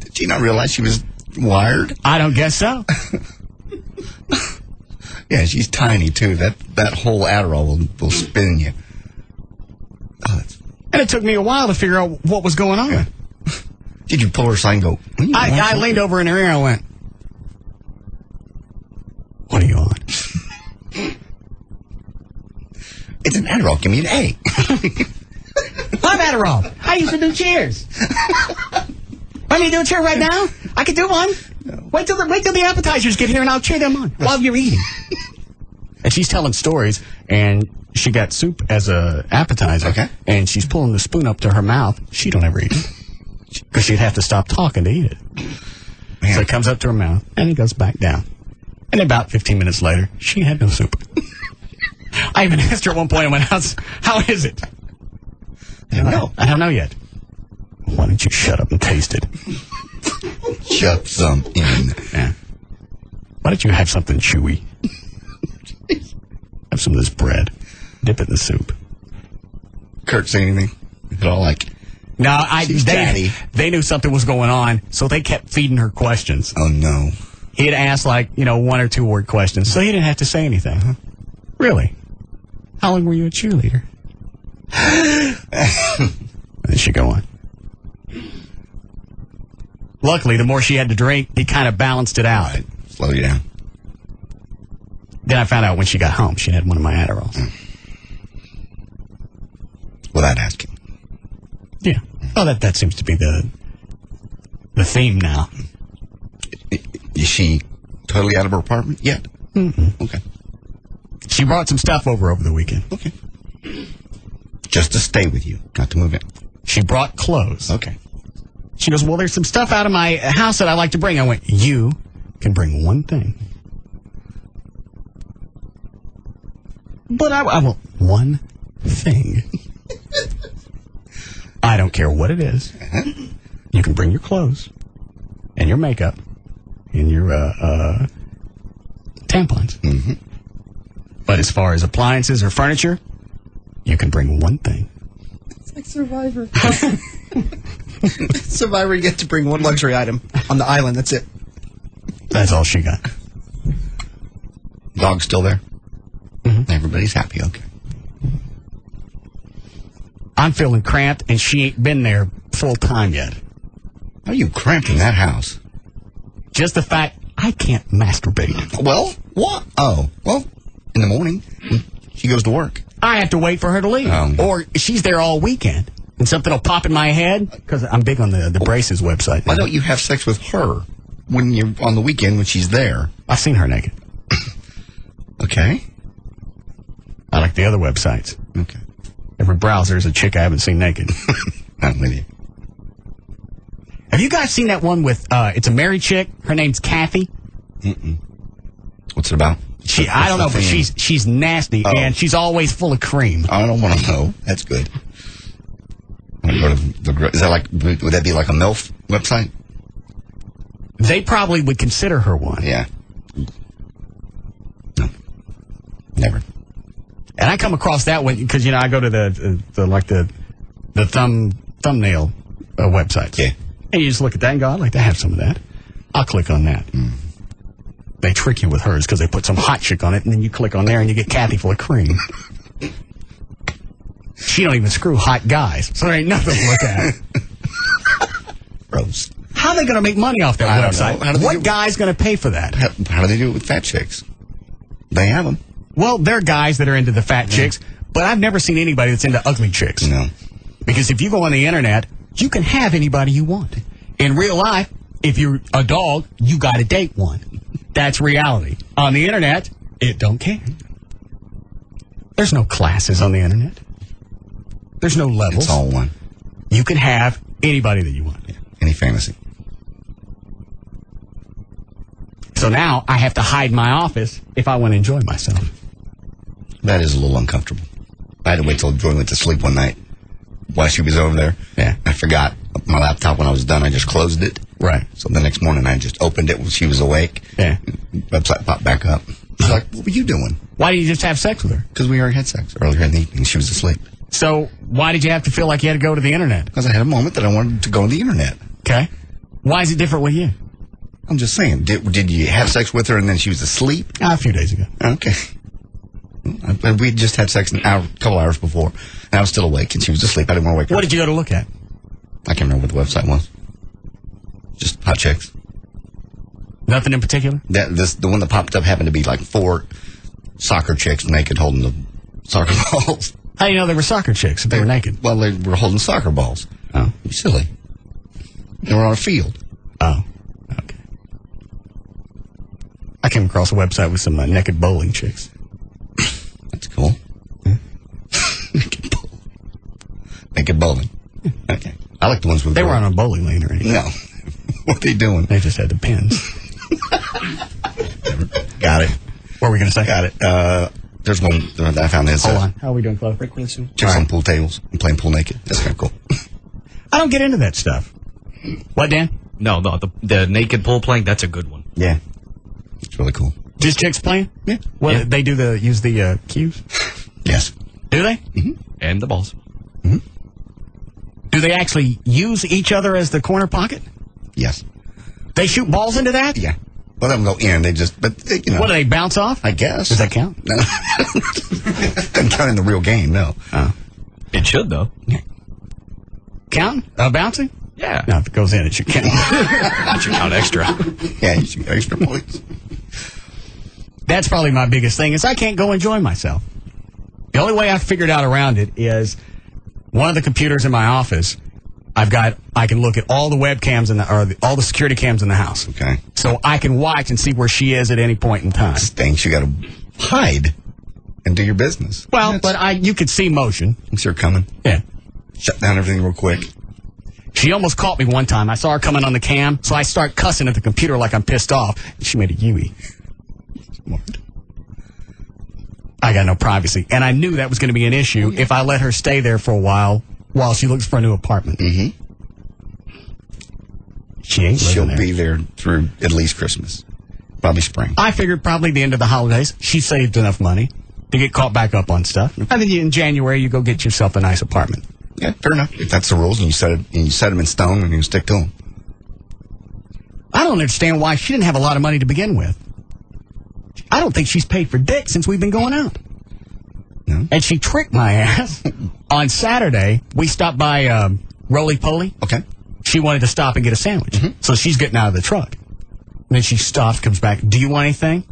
B: Did she not realize she was wired?
A: I don't guess so.
B: Yeah, she's tiny too. That whole Adderall will spin you. Oh,
A: And it took me a while to figure out what was going on.
B: Yeah. Did you pull her aside and go?
A: I leaned over in her ear and I went, "What are you on?"
B: It's an Adderall. Give me an A.
A: I'm Adderall. I used to do cheers. Want me to do a cheer right now? I could do one. No. Wait till the appetizers get here and I'll cheer them on while you're eating. And she's telling stories, and she got soup as a appetizer.
B: Okay.
A: And she's pulling the spoon up to her mouth. She don't ever eat it because she'd have to stop talking to eat it. Man. So it comes up to her mouth, and it goes back down. And about 15 minutes later, she had no soup. I even asked her at one point, I went, how is it? I don't know yet. Why don't you shut up and taste it?
B: Shut some in.
A: Yeah. Why don't you have something chewy? Have some of this bread. Dip it in the soup.
B: Kurt say anything at all? Like,
A: no,
B: Daddy.
A: They knew something was going on, so they kept feeding her questions.
B: Oh no.
A: He'd ask one or two word questions, so he didn't have to say anything. Uh-huh. Really? How long were you a cheerleader? Then she'd go on. Luckily, the more she had to drink, he kind of balanced it out.
B: Right. Slow you down.
A: Then I found out when she got home, she had one of my Adderalls.
B: Without asking.
A: Yeah. Well, that seems to be the theme now.
B: Is she totally out of her apartment yet?
A: Mm-hmm.
B: Okay.
A: She brought some stuff over the weekend.
B: Okay. Just to stay with you, not to move in.
A: She brought clothes.
B: Okay.
A: She goes, well, there's some stuff out of my house that I like to bring. I went, you can bring one thing. But I want one thing. I don't care what it is. You can bring your clothes and your makeup and your tampons.
B: Mm-hmm.
A: But as far as appliances or furniture, you can bring one thing.
F: It's like Survivor. Survivor, you get to bring one luxury item on the island. That's it.
A: That's all she got.
B: Dog's still there?
A: Mm-hmm.
B: Everybody's happy, okay.
A: I'm feeling cramped, and she ain't been there full time yet.
B: How are you cramped in that house?
A: Just the fact I can't masturbate.
B: Well, what? Oh, well, in the morning, when she goes to work.
A: I have to wait for her to leave. Or she's there all weekend, and something will pop in my head, because I'm big on the Braces website.
B: Why don't you have sex with her when you're on the weekend when she's there?
A: I've seen her naked.
B: Okay.
A: I like the other websites.
B: Okay.
A: Every browser is a chick I haven't seen naked.
B: I'm with you.
A: Have you guys seen that one with, it's a married chick, her name's Kathy?
B: Mm-mm. What's it about?
A: I don't know, but she's nasty, and she's always full of cream.
B: I don't want to know. That's good. Is that like, would that be like a MILF website?
A: They probably would consider her one.
B: Yeah. No. Never.
A: And I come across that one because, I go to the thumbnail websites.
B: Yeah.
A: And you just look at that and go, I'd like to have some of that. I'll click on that. They trick you with hers because they put some hot chick on it, and then you click on there and you get Kathy full of cream. She don't even screw hot guys, so there ain't nothing to look at.
B: Gross.
A: How are they going to make money off that website? What guy's going to pay for that?
B: How do they do it with fat chicks? They have them.
A: Well, there are guys that are into the fat chicks, but I've never seen anybody that's into ugly chicks.
B: No.
A: Because if you go on the internet, you can have anybody you want. In real life, if you're a dog, you got to date one. That's reality. On the internet, it don't care. There's no classes on the internet. There's no levels.
B: It's all one.
A: You can have anybody that you want.
B: Yeah. Any fantasy.
A: So now I have to hide my office if I want to enjoy myself.
B: That is a little uncomfortable. I had to wait till Joy went to sleep one night while she was over there.
A: Yeah.
B: I forgot my laptop when I was done. I just closed it.
A: Right.
B: So the next morning I just opened it when she was awake.
A: Yeah.
B: Website popped back up. She's like, what were you doing?
A: Why didn't you just have sex with her?
B: Because we already had sex earlier in the evening. She was asleep.
A: So why did you have to feel like you had to go to the internet?
B: Because I had a moment that I wanted to go on the internet.
A: Okay. Why is it different with you?
B: I'm just saying, did you have sex with her and then she was asleep?
A: A few days ago.
B: Okay. We just had sex a couple hours before, and I was still awake, and she was asleep. I didn't want to wake her.
A: What did you go to look at?
B: I can't remember what the website was. Just hot chicks.
A: Nothing in particular?
B: The one that popped up happened to be like 4 soccer chicks naked holding the soccer balls.
A: How do you know they were soccer chicks if they were naked?
B: Well, they were holding soccer balls.
A: Oh.
B: You're silly. They were on a field.
A: Oh. Okay. I came across a website with some naked bowling chicks.
B: That's cool. Naked bowling. Okay. I like the ones with...
A: They were on a bowling lane or anything.
B: No. What are they doing?
A: They just had the pins.
B: Got it.
A: What were we going to say?
B: Got it. There's one that I found this.
A: Hold on. How are we doing, Flo?
B: Chicks on pool tables and playing pool naked. That's kind of cool.
A: I don't get into that stuff. What, Dan?
D: No, the naked pole playing, that's a good one.
B: Yeah. It's really cool.
A: Just chicks playing?
B: Yeah.
A: What,
D: Yeah.
A: they use the cues?
B: Yes.
A: Do they?
B: Mm-hmm.
D: And the balls.
B: Mm-hmm.
A: Do they actually use each other as the corner pocket?
B: Yes.
A: They shoot balls into that?
B: Yeah. Well, they don't go in. They just, but they,
A: What, do they bounce off?
B: I guess.
A: Does that count?
B: No. Doesn't count in the real game, no.
A: Oh.
D: It should, though.
A: Count? Bouncing?
D: Yeah.
A: No, if it goes in, it should count.
D: It should count extra.
B: Yeah, you should get extra points.
A: That's probably my biggest thing is I can't go enjoy myself. The only way I've figured out around it is one of the computers in my office, I can look at all the webcams all the security cams in the house.
B: Okay.
A: So I can watch and see where she is at any point in time.
B: Stinks. You got to hide. and do your business.
A: Well, but you could see motion.
B: Things are coming.
A: Yeah.
B: Shut down everything real quick.
A: She almost caught me one time. I saw her coming on the cam, so I start cussing at the computer like I'm pissed off. She made a Yui. I got no privacy. And I knew that was going to be an issue if I let her stay there for a while she looks for a new apartment.
B: Mm-hmm.
A: She ain't living
B: She'll
A: there.
B: be there through at least Christmas. Probably spring.
A: I figured probably the end of the holidays. She saved enough money to get caught back up on stuff. And then in January, you go get yourself a nice apartment.
B: Yeah, fair enough. If that's the rules and you set them in stone and you stick to them.
A: I don't understand why she didn't have a lot of money to begin with. I don't think she's paid for dick since we've been going out.
B: No.
A: And she tricked my ass. On Saturday, we stopped by Roly Poly.
B: Okay.
A: She wanted to stop and get a sandwich.
B: Mm-hmm.
A: So she's getting out of the truck. And then she stops, comes back. Do you want anything?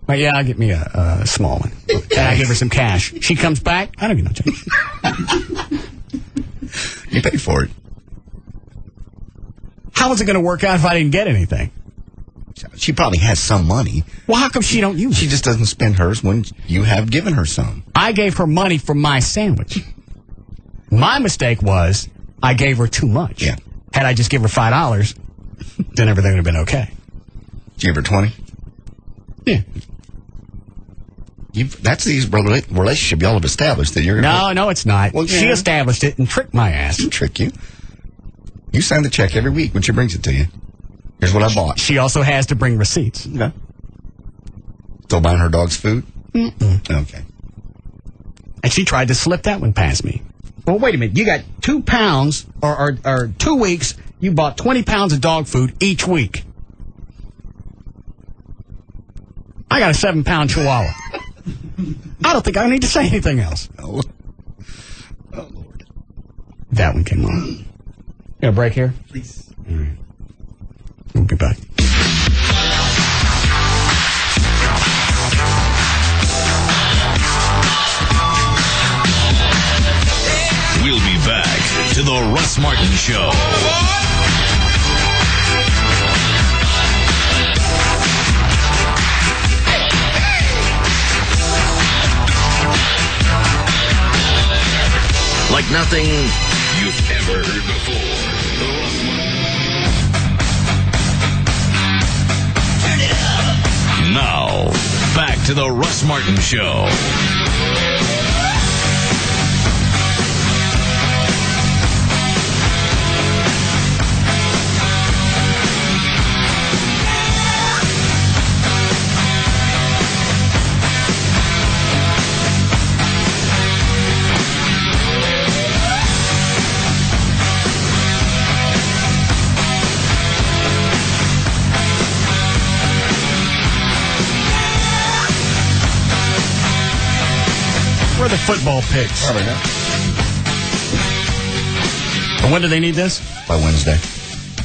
A: Well, yeah, I'll get me a small one. And I give her some cash. She comes back. I don't get no change.
B: You paid for it.
A: How was it going to work out if I didn't get anything?
B: She probably has some money.
A: Well, how come she don't use it?
B: She just doesn't spend hers when you have given her some.
A: I gave her money for my sandwich. My mistake was I gave her too much.
B: Yeah.
A: Had I just give her $5, then everything would have been okay.
B: Did you give her 20?
A: Yeah.
B: That's the relationship y'all have established that you're
A: No, it's not.
B: Well,
A: She
B: yeah.
A: established it and tricked my ass.
B: She trick you. You sign the check every week when she brings it to you. Here's what I bought.
A: She also has to bring receipts.
B: Okay. Still buying her dog's food? Mm-mm. Okay.
A: And she tried to slip that one past me. Well, wait a minute. You got 2 pounds, or 2 weeks, you bought 20 pounds of dog food each week. I got a 7-pound chihuahua. I don't think I need to say anything else.
B: Oh, Lord.
A: That one came on. Got a break here?
B: Please.
A: All right. We'll be back.
E: We'll be back to the Russ Martin Show. Like nothing you've ever heard before. The Russ Martin. Turn it up. Now, back to the Russ Martin Show.
A: Where are the football picks?
B: Probably not.
A: And when do they need this?
B: By Wednesday.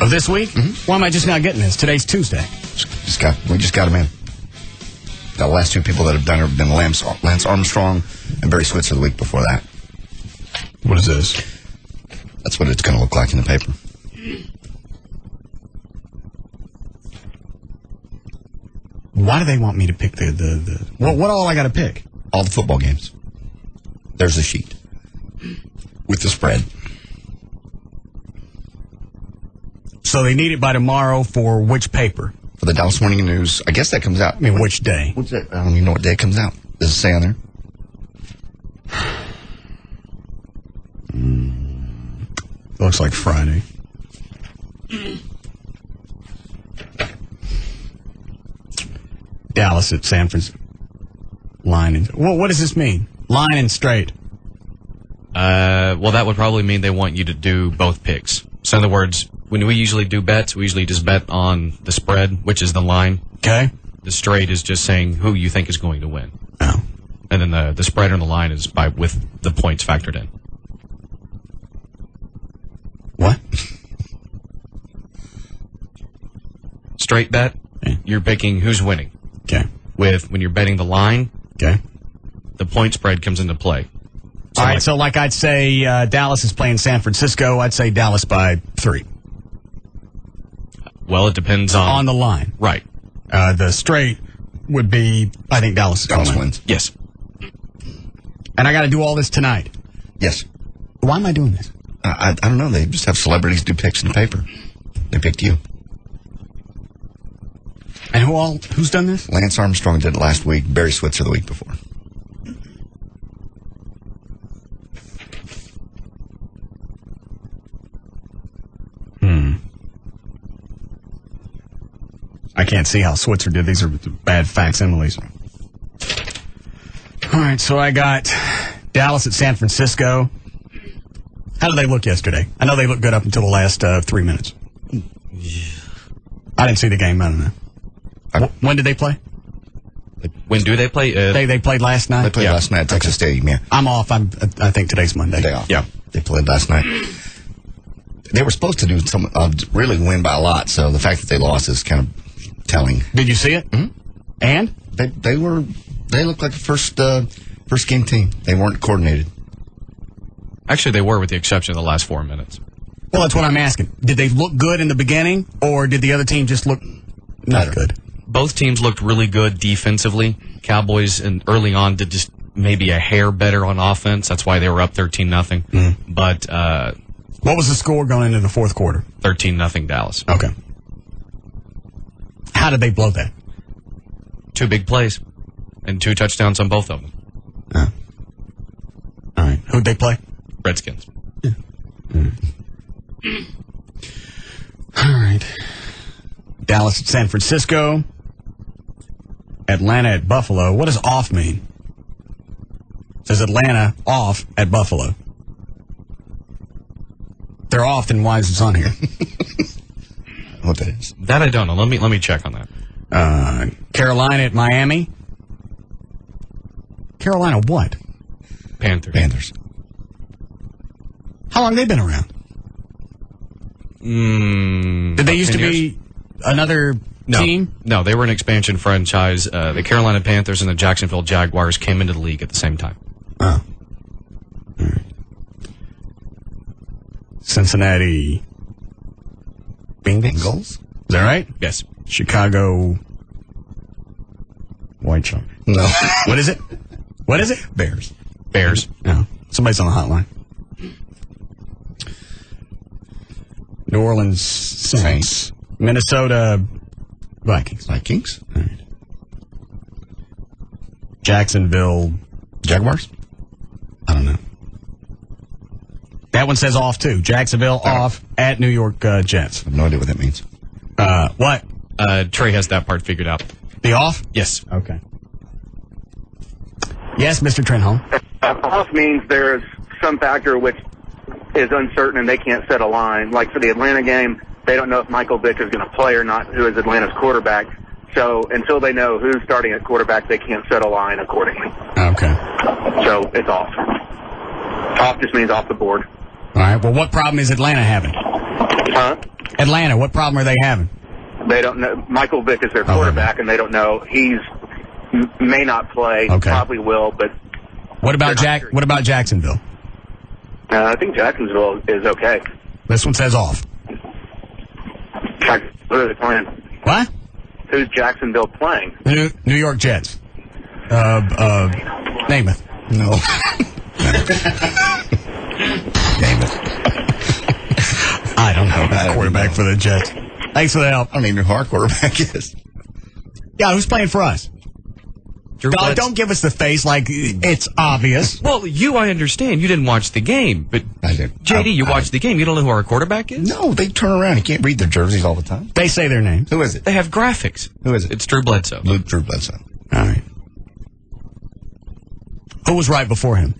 A: Of this week? Mm-hmm. Why am I just not getting this? Today's Tuesday.
B: We just got them in. The last 2 people that have done it have been Lance Armstrong and Barry Switzer the week before that.
A: What is this?
B: That's what it's going to look like in the paper.
A: Why do they want me to pick the what all I got to pick?
B: All the football games. There's a sheet with the spread.
A: So they need it by tomorrow for which paper?
B: For the Dallas Morning News. I guess that comes out.
A: I mean, which day?
B: What's that? I don't even know what day it comes out. Does it say on there?
A: Looks like Friday. Dallas at San Francisco. Line and what does this mean? Line and straight.
D: Well, that would probably mean they want you to do both picks. So in other words, when we usually do bets, we usually just bet on the spread, which is the line.
A: Okay.
D: The straight is just saying who you think is going to win.
A: Oh.
D: And then the spread on the line is with the points factored in.
A: What?
D: Straight bet,
A: Okay.
D: you're picking who's winning.
A: Okay.
D: When you're betting the line,
A: Okay.
D: the point spread comes into play.
A: All right, so like I'd say Dallas is playing San Francisco. I'd say Dallas by 3.
D: Well, it depends on...
A: On the line.
D: Right.
A: The straight would be, I think Dallas is going to win.
B: wins.
D: Yes.
A: And I got to do all this tonight.
B: Yes.
A: Why am I doing this?
B: I don't know. They just have celebrities do picks in the paper. They picked you.
A: And who's done this?
B: Lance Armstrong did it last week. Barry Switzer the week before.
A: I can't see how Switzer did. These are bad facsimiles. All right, so I got Dallas at San Francisco. How did they look yesterday? I know they looked good up until the last 3 minutes. Yeah. I didn't see the game. I don't know. When did they play?
D: When do they play?
A: They played last night?
B: They played last night at Texas Stadium, yeah.
A: I'm off. I think today's Monday.
B: Day off.
A: Yeah.
B: They played last night. They were supposed to do really win by a lot, so the fact that they lost is kind of telling.
A: Did you see it?
B: Mm-hmm.
A: And?
B: They looked like the first game team. They weren't coordinated.
D: Actually, they were, with the exception of the last 4 minutes.
A: Well, that's what I'm asking. Did they look good in the beginning, or did the other team just look not good?
D: Both teams looked really good defensively. Cowboys early on did just maybe a hair better on offense. That's why they were up 13-0.
A: Mm-hmm.
D: But
A: what was the score going into the fourth quarter?
D: 13-0 Dallas.
A: Okay. How did they blow that?
D: 2 big plays and 2 touchdowns on both of them.
A: All right. Who'd they play?
D: Redskins.
A: Yeah. All right. Dallas at San Francisco. Atlanta at Buffalo. What does off mean? It says Atlanta off at Buffalo. If they're off, then why is this on here?
B: What that is?
D: That I don't know. Let me check on that.
A: Carolina at Miami. Carolina what?
D: Panthers.
A: How long have they been around? Did they used to be another team?
D: No, they were an expansion franchise. The Carolina Panthers and the Jacksonville Jaguars came into the league at the same time.
A: Oh. All right. Cincinnati Bengals? Is that right?
D: Yes.
A: Chicago White Sox.
B: No.
A: What is it? What is it?
B: Bears.
A: No. Somebody's on the hotline. New Orleans Saints. Minnesota Vikings.
B: All right.
A: Jacksonville
B: Jaguars?
A: I don't know. That one says off, too. Jacksonville off at New York Jets.
B: I have no idea what that means.
A: What?
D: Trey has that part figured out.
A: The off?
D: Yes.
A: Okay. Yes, Mr. Trenholm.
G: Off means there's some factor which is uncertain and they can't set a line. Like for the Atlanta game, they don't know if Michael Vick is going to play or not, who is Atlanta's quarterback. So until they know who's starting at quarterback, they can't set a line accordingly.
A: Okay.
G: So it's off. Off just means off the board.
A: All right. Well, what problem is Atlanta having?
G: Huh?
A: Atlanta, what problem are they having?
G: They don't know. Michael Vick is their quarterback, and they don't know. He's may not play.
A: Okay.
G: Probably will, but
A: What about What about Jacksonville?
G: I think Jacksonville is okay.
A: This one says off.
G: Who are they playing?
A: What?
G: Who's Jacksonville playing?
A: New York Jets. Namath.
B: No. Damn it.
A: I don't know the quarterback for the Jets. Thanks for the help.
B: I don't even know who our quarterback is.
A: Yeah, who's playing for us? Don't give us the face like it's obvious.
D: Well, I understand. You didn't watch the game, but
B: I did.
D: JD, you watched the game. You don't know who our quarterback is?
B: No, they turn around. You can't read their jerseys all the time.
A: They say their names.
B: Who is it?
D: They have graphics.
B: Who is it?
D: It's Drew Bledsoe.
B: Drew Bledsoe.
A: All right. Who was right before him?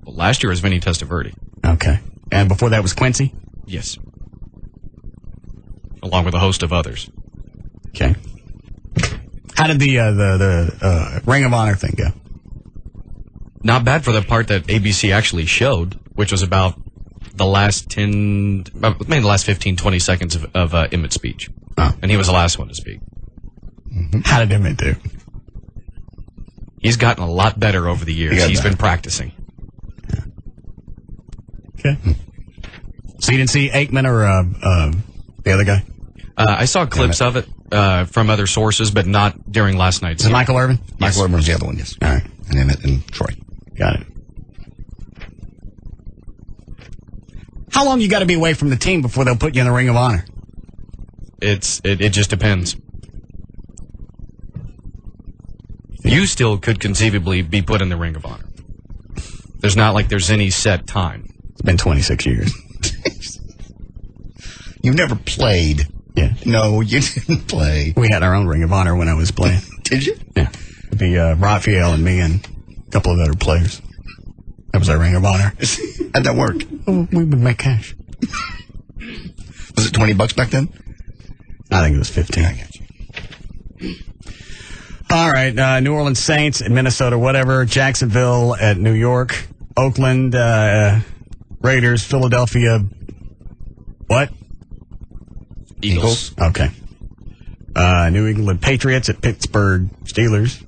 D: Well, last year was Vinny Testaverde.
A: Okay. And before that was Quincy?
D: Yes. Along with a host of others.
A: Okay. How did the Ring of Honor thing go?
D: Not bad for the part that ABC actually showed, which was about the last 15, 20 seconds of Emmett's speech.
A: Oh.
D: And he was the last one to speak.
A: Mm-hmm. How did Emmett do?
D: He's gotten a lot better over the years. He's been practicing.
A: Okay. So you didn't see Aikman or the other guy?
D: I saw clips of it from other sources, but not during last night's.
A: Is it Michael Irvin?
B: Michael Irvin was the other one, yes.
A: All right.
B: And Emmett and Troy.
A: Got it. How long you got to be away from the team before they'll put you in the Ring of Honor?
D: It just depends. You still could conceivably be put in the Ring of Honor. There's not like there's any set time.
A: It's been 26 years.
B: You've never played.
A: Yeah.
B: No, you didn't play.
A: We had our own Ring of Honor when I was playing.
B: Did you?
A: Yeah. It'd be Raphael and me and a couple of other players. That was our Ring of Honor.
B: How'd that work?
A: Oh, we would make cash.
B: Was it $20 back then?
A: I think it was 15.
B: I got you.
A: All right, New Orleans Saints at Minnesota, whatever. Jacksonville at New York. Oakland Raiders, Philadelphia. What?
D: Eagles.
A: Okay. New England Patriots at Pittsburgh Steelers.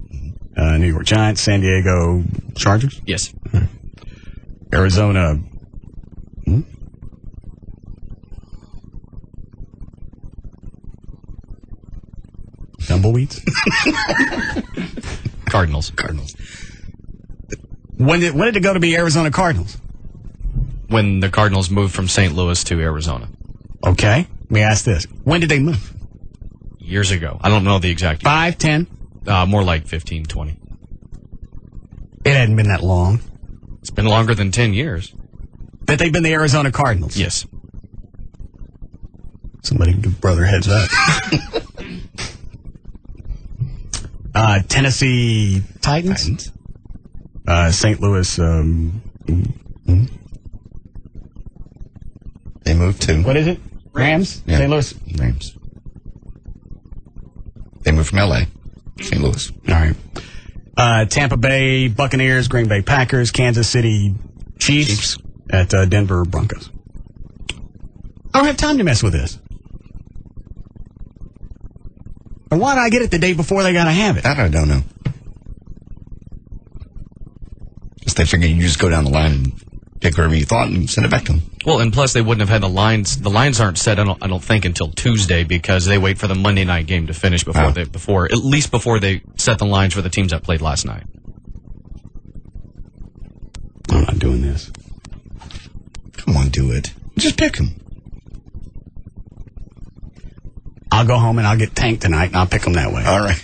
A: New York Giants, San Diego Chargers.
D: Yes.
A: Arizona. Tumbleweeds?
D: Cardinals.
A: When did it go to be Arizona Cardinals?
D: When the Cardinals moved from St. Louis to Arizona.
A: Okay. Let me ask this. When did they move?
D: Years ago. I don't know the exact year.
A: 5, 10?
D: More like 15, 20.
A: It hadn't been that long.
D: It's been longer than 10 years.
A: That they've been the Arizona Cardinals?
D: Yes.
A: Somebody give brother heads up. Tennessee Titans? St. Louis,
B: They moved to.
A: what is it? Rams?
B: Yeah.
A: St. Louis?
B: Rams. They moved from L.A. St. Louis.
A: All right. Tampa Bay Buccaneers, Green Bay Packers, Kansas City Chiefs. At Denver Broncos. I don't have time to mess with this. And why did I get it the day before they got to have it?
B: That I don't know. Just they figured you just go down the line and pick whatever you thought and send it back to them.
D: Well, and plus they wouldn't have had the lines. The lines aren't set, I don't think, until Tuesday because they wait for the Monday night game to finish before at least before they set the lines for the teams that played last night.
A: I'm not doing this.
B: Come on, do it. Just pick them.
A: I'll go home and I'll get tanked tonight and I'll pick them that way.
B: All right.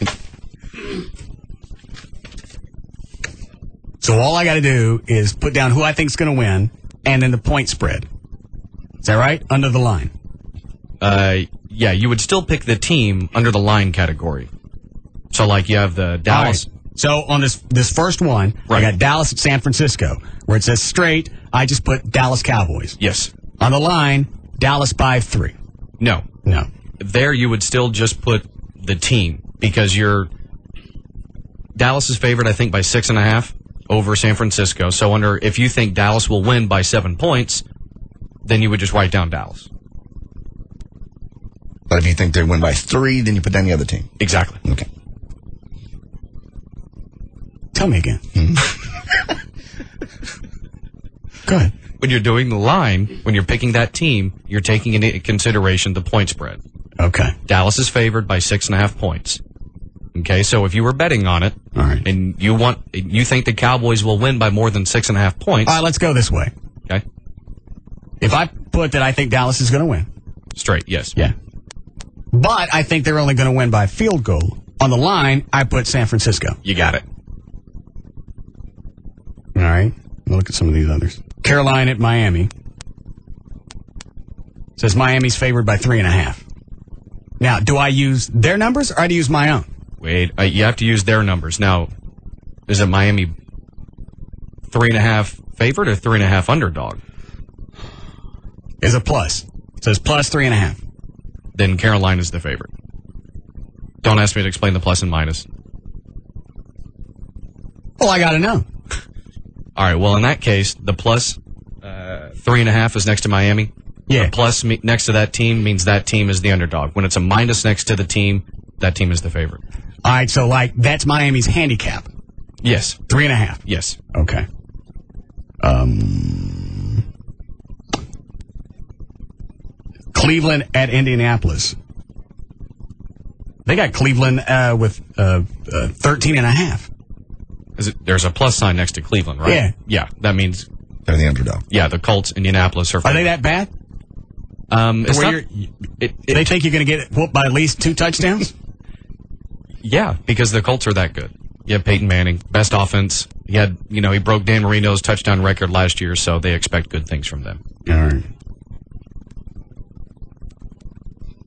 A: So all I got to do is put down who I think's going to win and then the point spread. Is that right? Under the line.
D: Yeah, you would still pick the team under the line category. So like you have the Dallas.
A: Right. So on this first one,
D: Right.
A: I got Dallas at San Francisco. Where it says straight, I just put Dallas Cowboys.
D: Yes.
A: On the line, Dallas by 3.
D: No. There you would still just put the team because Dallas is favored, I think, by 6.5 over San Francisco. So if you think Dallas will win by 7 points, then you would just write down Dallas.
B: But if you think they win by 3, then you put down the other team.
D: Exactly.
B: Okay.
A: Tell me again. Go ahead.
D: When you're doing the line, when you're picking that team, you're taking into consideration the point spread.
A: Okay.
D: Dallas is favored by 6.5 points. Okay, so if you were betting on it,
A: All right.
D: and you think the Cowboys will win by more than 6.5 points.
A: All right, let's go this way.
D: Okay.
A: If I put that I think Dallas is going to win.
D: Straight, yes.
A: Yeah. But I think they're only going to win by field goal. On the line, I put San Francisco.
D: You got it.
A: All right. Look at some of these others. Carolina at Miami. Says Miami's favored by 3.5. Now, do I use their numbers or do I use my own?
D: Wait, you have to use their numbers. Now, is it Miami 3.5 favored or 3.5 underdog?
A: Is a plus. It says plus 3.5.
D: Then Carolina's the favorite. Don't ask me to explain the plus and minus.
A: Well, I got to know.
D: All right, well, in that case, the plus 3.5 is next to Miami.
A: Yeah.
D: The plus next to that team means that team is the underdog. When it's a minus next to the team, that team is the favorite.
A: All right, so that's Miami's handicap.
D: Yes.
A: 3.5.
D: Yes.
A: Okay. Cleveland at Indianapolis. They got Cleveland with 13.5.
D: There's a plus sign next to Cleveland, right?
A: Yeah.
D: Yeah, that means
B: They're the underdog.
D: Yeah, the Colts, Indianapolis are
A: they that bad?
D: It's
A: Where
D: not,
A: they think you're going to get whooped by at least 2 touchdowns?
D: yeah, because the Colts are that good. You have Peyton Manning, best offense. He broke Dan Marino's touchdown record last year, so they expect good things from them.
A: All right.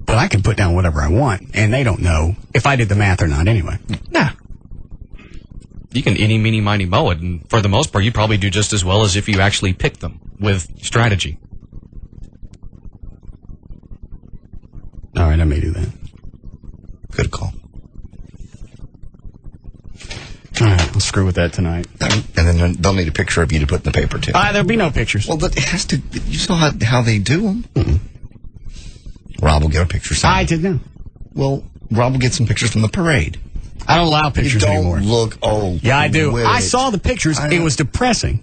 A: But I can put down whatever I want, and they don't know if I did the math or not anyway.
D: Nah. You can eeny, meeny, miny, moe it, and for the most part, you probably do just as well as if you actually pick them with strategy.
A: All right, I may do that.
B: Good call.
A: All right, I'll screw with that tonight.
B: And then they'll need a picture of you to put in the paper, too.
A: There'll be no pictures.
B: Well, but it has to. You saw how they do them. Mm-mm. Rob will get a picture.
A: I did know.
B: Well, Rob will get some pictures from the parade.
A: I don't allow pictures
B: you don't
A: anymore.
B: Look old.
A: Yeah, I do. I saw the pictures. It was depressing.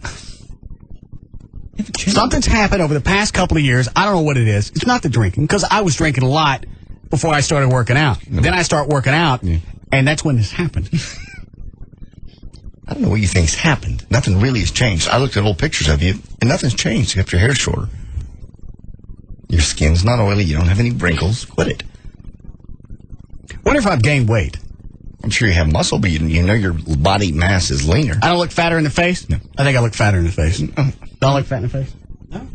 A: Something's happened over the past couple of years. I don't know what it is. It's not the drinking, because I was drinking a lot before I started working out. Then I start working out, and that's when this happened.
B: I don't know what you think's happened. Nothing really has changed. I looked at old pictures of you, and nothing's changed except your hair's shorter. Your skin's not oily. You don't have any wrinkles. Quit it.
A: Wonder if I've gained weight.
B: I'm sure you have muscle, but you know your body mass is leaner.
A: I don't look fatter in the face?
B: No.
A: I think I look fatter in the face. Don't I look fat in the face? No. Do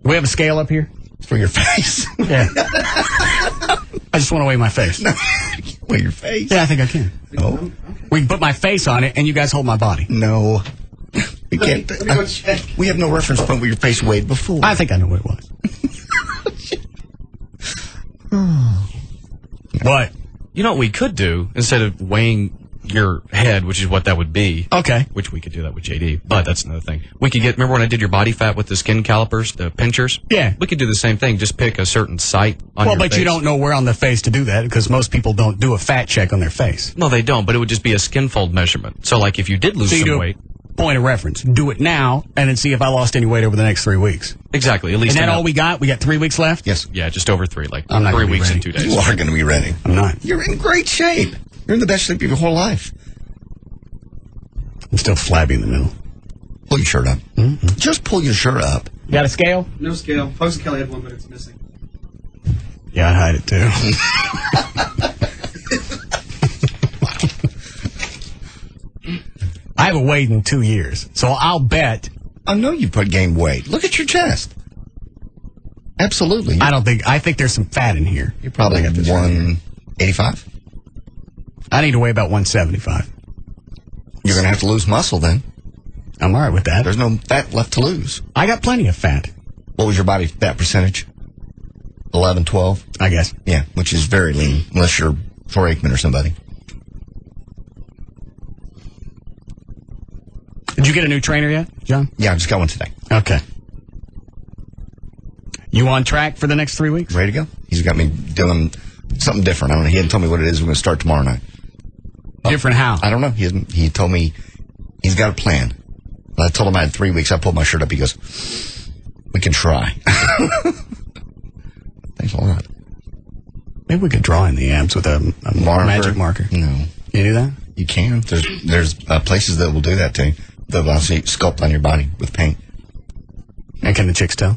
A: we have a scale up here?
B: For your face?
A: Yeah. I just want to weigh my face.
B: No. Weigh your face?
A: Yeah, I think I can.
B: Oh.
A: We can put my face on it, and you guys hold my body.
B: No. We can't. We have no reference point where your face weighed before.
A: I think I know what it was. What?
D: You know what we could do, instead of weighing your head, which is what that would be.
A: Okay.
D: Which we could do that with JD, but that's another thing. We could remember when I did your body fat with the skin calipers, the pinchers?
A: Yeah.
D: We could do the same thing, just pick a certain site on your face.
A: You don't know where on the face to do that, because most people don't do a fat check on their face.
D: No, they don't, but it would just be a skin fold measurement. So, like, if you did lose some weight.
A: Point of reference. Do it now, and then see if I lost any weight over the next 3 weeks.
D: Exactly. At least.
A: Isn't that all we got? We got 3 weeks left?
B: Yes.
D: Yeah, just over 3, like
A: I'm not
D: 3 weeks
A: ready.
D: and 2 days.
B: You are going to be ready.
A: I'm not.
B: You're in great shape. You're in the best shape of your whole life.
A: I'm still flabby in the middle.
B: Pull your shirt up. Mm-hmm. Just pull your shirt up.
A: You got a scale?
F: No scale. Folks and Kelly had one, but it's missing.
A: Yeah, I'd hide it too. I haven't weighed in 2 years, so I'll bet.
B: I know you gained weight. Look at your chest. Absolutely.
A: I think there's some fat in here.
B: You're probably 185.
A: I need to weigh about 175.
B: You're going to have to lose muscle then.
A: I'm all right with that.
B: There's no fat left to lose.
A: I got plenty of fat.
B: What was your body fat percentage? 11, 12?
A: I guess.
B: Yeah, which is very lean, unless you're Troy Aikman or somebody.
A: Did you get a new trainer yet, John?
B: Yeah, I just got one today.
A: Okay. You on track for the next 3 weeks?
B: Ready to go? He's got me doing something different. I don't know. He hadn't told me what it is. We're going to start tomorrow night.
A: Different how?
B: I don't know. He told me he's got a plan. I told him I had 3 weeks. I pulled my shirt up. He goes, we can try. Thanks a lot.
A: Maybe we could draw in the abs with a magic marker.
B: No.
A: Can you do that?
B: You can. There's places that will do that to you. They'll actually sculpt on your body with paint.
A: And can the chicks tell?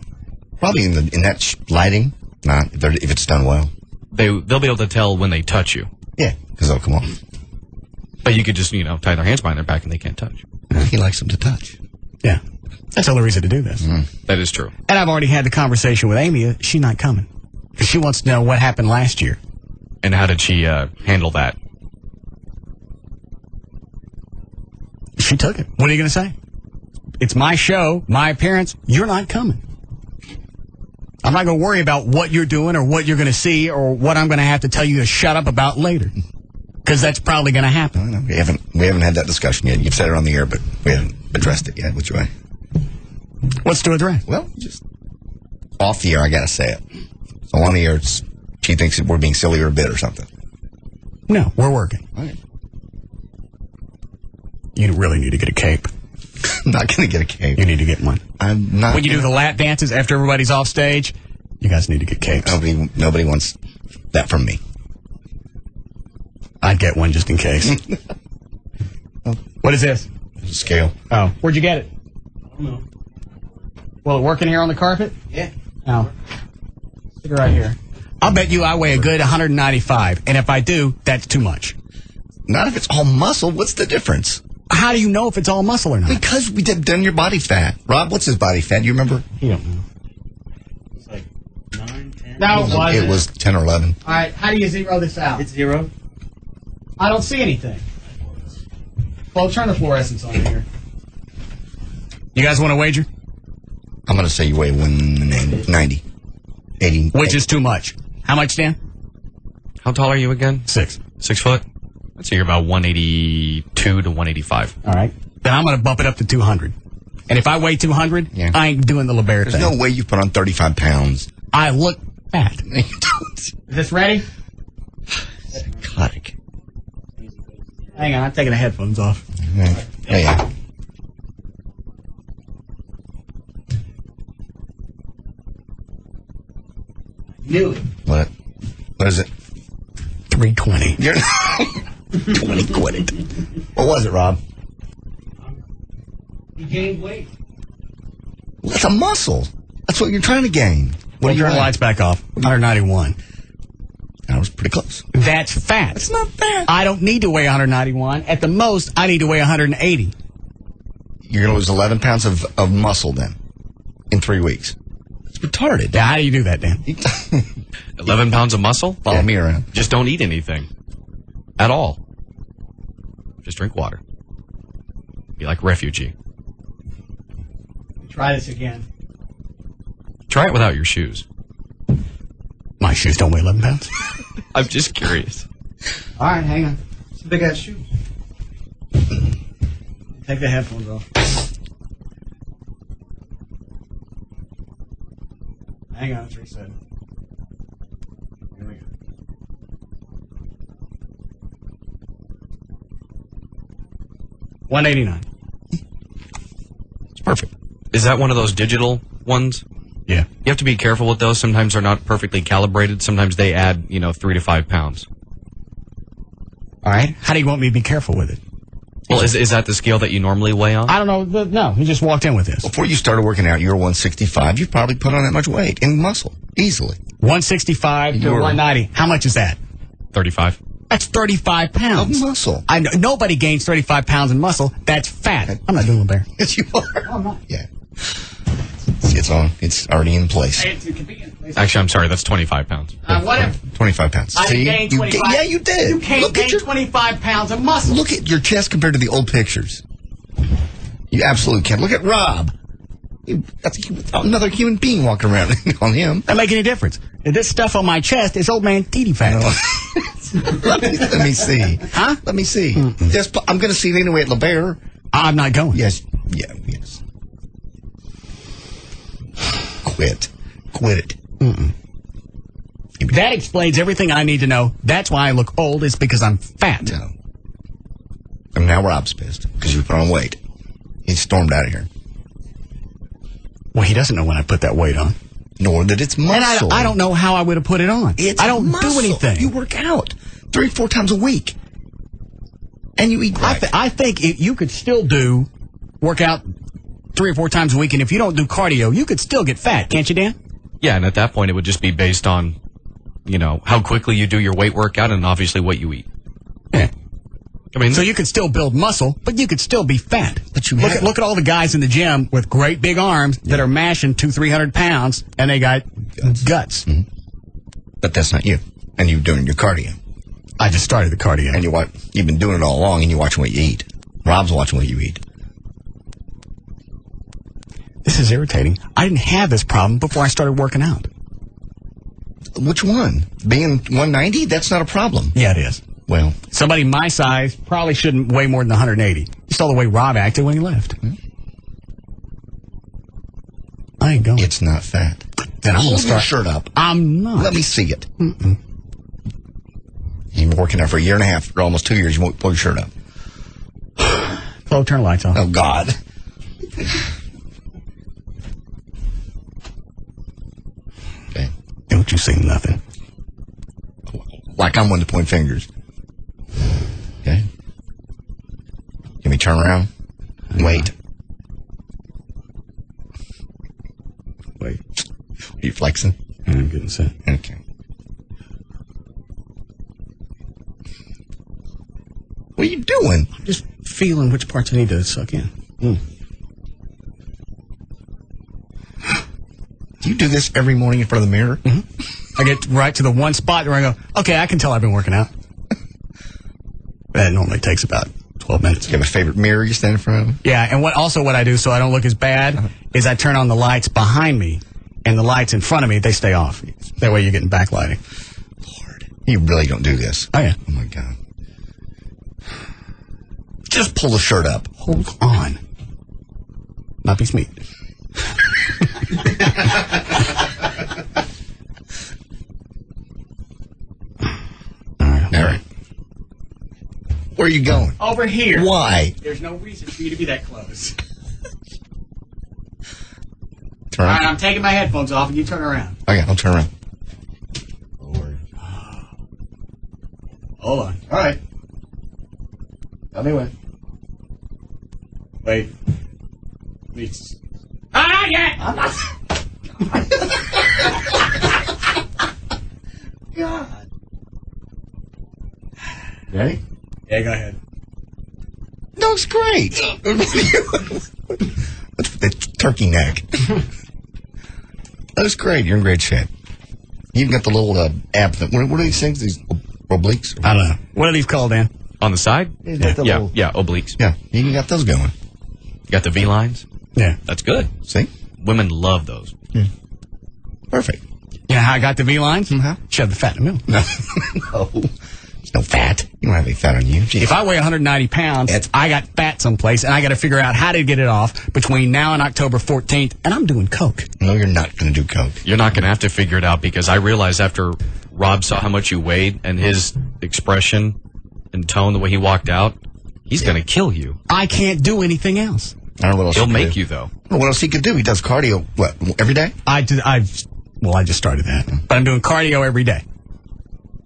B: Probably in that lighting. Not if it's done well.
D: They'll be able to tell when they touch you.
B: Yeah, because they'll come off.
D: But you could just, tie their hands behind their back and they can't touch.
B: He likes them to touch.
A: Yeah. That's the only reason to do this.
D: That is true.
A: And I've already had the conversation with Amy. She's not coming. Because she wants to know what happened last year.
D: And how did she handle that?
A: She took it. What are you going to say? It's my show, my appearance. You're not coming. I'm not going to worry about what you're doing or what you're going to see or what I'm going to have to tell you to shut up about later. Because that's probably going to happen.
B: I know. We haven't had that discussion yet. You've said it on the air, but we haven't addressed it yet. Which way?
A: What's to address?
B: Well, just off the air, I got to say it. So on the air, she thinks that we're being silly or a bit or something.
A: No, we're working.
B: All right.
A: You really need to get a cape.
B: I'm not going to get a cape.
A: You need to get one.
B: I'm not.
A: When you do the lap dances after everybody's off stage, you guys need to get capes.
B: Nobody wants that from me.
A: I'd get one just in case. What is this?
B: It's a scale.
A: Oh, where'd you get it? No. Will it work in here on the carpet?
F: Yeah.
A: No. Stick it right here. I'll bet you I weigh a good 195, and if I do, that's too much.
B: Not if it's all muscle. What's the difference?
A: How do you know if it's all muscle or not?
B: Because we done your body fat. Rob, what's his body fat? Do you remember?
A: You don't know.
H: It's like 9, 10.
A: No, it wasn't.
B: It was 10 or 11.
A: All right, how do you zero this out?
H: It's 0.
A: I don't see anything. Well, turn the fluorescence on here. You guys want to wager?
B: I'm going to say you weigh 190. 80.
A: Which is too much. How much, Dan?
D: How tall are you again?
A: 6.
D: 6 foot? I'd say you're about 182 to 185.
A: All right. Then I'm going to bump it up to 200. And if I weigh 200,
B: Yeah.
A: I ain't doing the LeBaire
B: There's
A: thing.
B: no way you put on 35 pounds.
A: I look fat.
B: No, you don't.
A: Is this ready?
B: Psychotic.
A: Hang on, I'm taking the headphones off.
B: Yeah.
A: Knew it.
B: What is it?
A: 320.
B: You're 20 quit it. What was it, Rob?
A: You gained weight.
B: That's a muscle. That's what you're trying to gain. What
A: Well,
B: are you
A: turn the lights back off. 191.
B: That was pretty close.
A: That's fat.
B: It's not fat.
A: I don't need to weigh 191. At the most, I need to weigh 180.
B: You're going to lose 11 pounds of muscle then in 3 weeks. It's retarded.
A: Yeah, how do you do that, Dan?
D: 11 pounds of muscle?
B: Follow me around.
D: Just don't eat anything. At all. Just drink water. Be like a refugee.
A: Try this again.
D: Try it without your shoes.
A: My shoes don't weigh 11 pounds.
D: I'm just curious.
A: All right, hang on.
F: It's a big ass shoe.
A: Take the headphones off. Hang on, it's reset. Here we go. $189.
B: It's perfect.
D: Is that one of those digital ones?
A: Yeah.
D: You have to be careful with those. Sometimes they're not perfectly calibrated. Sometimes they add, 3 to 5 pounds.
A: All right. How do you want me to be careful with it?
D: Well, is that the scale that you normally weigh on?
A: I don't know. No, he just walked in with this.
B: Before you started working out, you were 165. You probably put on that much weight in muscle easily.
A: 165 to
B: You were-
A: 190. How much is that?
D: 35.
A: That's 35
B: Of
A: pounds.
B: muscle.
A: I know nobody gains 35 pounds in muscle. That's fat. I'm not doing a bear.
B: Yes, you are.
A: I'm not.
B: Yeah. See, it's on. It's already in place.
D: Actually, I'm sorry. That's 25 pounds.
A: Whatever.
B: 25 pounds.
A: I
B: See?
A: gained
B: You
A: 25.
B: yeah, you did.
A: You can't
B: Look at
A: gain
B: your
A: 25 pounds of muscle.
B: Look at your chest compared to the old pictures. You absolutely can't. Look at Rob. That's another human being walking around on him.
A: Doesn't make any difference. This stuff on my chest is old man Titi fat.
B: let me see.
A: Huh?
B: Let me see. Just, I'm going to see it anyway at LeBaire.
A: I'm not going.
B: Yes. Yeah, yes. Quit it.
A: That explains everything I need to know. That's why I look old, is because I'm fat.
B: No. And now Rob's pissed because you put on weight. He stormed out of here.
A: Well, he doesn't know when I put that weight on.
B: Nor that it's muscle.
A: And I don't know how I would have put it on. I don't
B: muscle.
A: do anything.
B: You work out 3-4 times a week. And you eat right.
A: I think you could still work out 3 or 4 times a week, and if you don't do cardio, you could still get fat, can't you, Dan?
D: Yeah, and at that point, it would just be based on, how quickly you do your weight workout and obviously what you eat.
A: Yeah.
D: I mean,
A: So you could still build muscle, but you could still be fat.
B: But you
A: look at all the guys in the gym with great big arms that are mashing 200-300 pounds, and they got guts.
B: Mm-hmm. But that's not you. And you're doing your cardio.
A: I just started the cardio.
B: And you've been doing it all along, and you're watching what you eat. Rob's watching what you eat.
A: This is irritating. I didn't have this problem before I started working out.
B: Which one? Being 190? That's not a problem.
A: Yeah, it is.
B: Well,
A: Somebody my size probably shouldn't weigh more than 180. You saw the way Rob acted when he left. I ain't going.
B: it's not fat.
A: Then I'm going
B: Hold
A: to
B: your
A: start.
B: shirt up.
A: I'm not.
B: Let me see it. You've been working out for 1.5 years, or almost 2 years. You won't pull your shirt up.
A: Flo, turn the lights off.
B: Oh, God. Okay.
A: Don't you see nothing.
B: Like I'm one to point fingers. Okay. Can we turn around? Wait. flexing?
A: I'm getting set.
B: Okay. What are you doing?
A: I'm just feeling which parts I need to suck in.
B: Do you do this every morning in front of the mirror?
A: Mm-hmm. I get right to the one spot where I go, okay, I can tell I've been working out. That normally takes about 12 minutes.
B: Do you have a favorite mirror you stand in front of?
A: Yeah, and what I do so I don't look as bad is I turn on the lights behind me, and the lights in front of me, they stay off. That way you're getting backlighting.
B: Lord, you really don't do this.
A: Oh, yeah.
B: Oh, my God. Just pull the shirt up.
A: Hold on. Not be smeet.
B: All right. Where are you going?
A: Over here.
B: Why?
A: There's no reason for you to be that close.
B: Turn
A: All
B: around.
A: right, I'm taking my headphones off, and you turn around.
B: Okay, I'll turn around.
A: Lord. Hold on. All right. Tell me when. Wait. Please. Ah, yeah! I'm not... God. Ready? Yeah, go ahead.
B: Looks great. What's the turkey neck? Looks great. You're in great shape. You've got the little ab. What are these things? These obliques?
A: I don't know. What are these called, Dan?
D: On the side?
B: Yeah,
D: Obliques.
B: Yeah, you got those going.
D: You got the V lines?
A: Yeah.
D: That's good.
B: See?
D: Women love those.
B: Perfect.
A: You know how I got the V lines?
B: Mm-hmm.
A: Shove the fat in the middle.
B: No. There's no fat. You don't have any fat on you. Jeez.
A: If I weigh 190 pounds, I got fat someplace, and I got to figure out how to get it off between now and October 14th, and I'm doing coke.
B: No, you're not going to do coke.
D: You're not going to have to figure it out because I realized after Rob saw how much you weighed and his expression and tone, the way he walked out, he's going to kill you.
A: I can't do anything else.
B: I don't know what else
D: He'll
B: he could
D: make
B: do.
D: you, though.
B: Well, what else he could do? He does cardio, what, every day?
A: I just started that, but I'm doing cardio every day.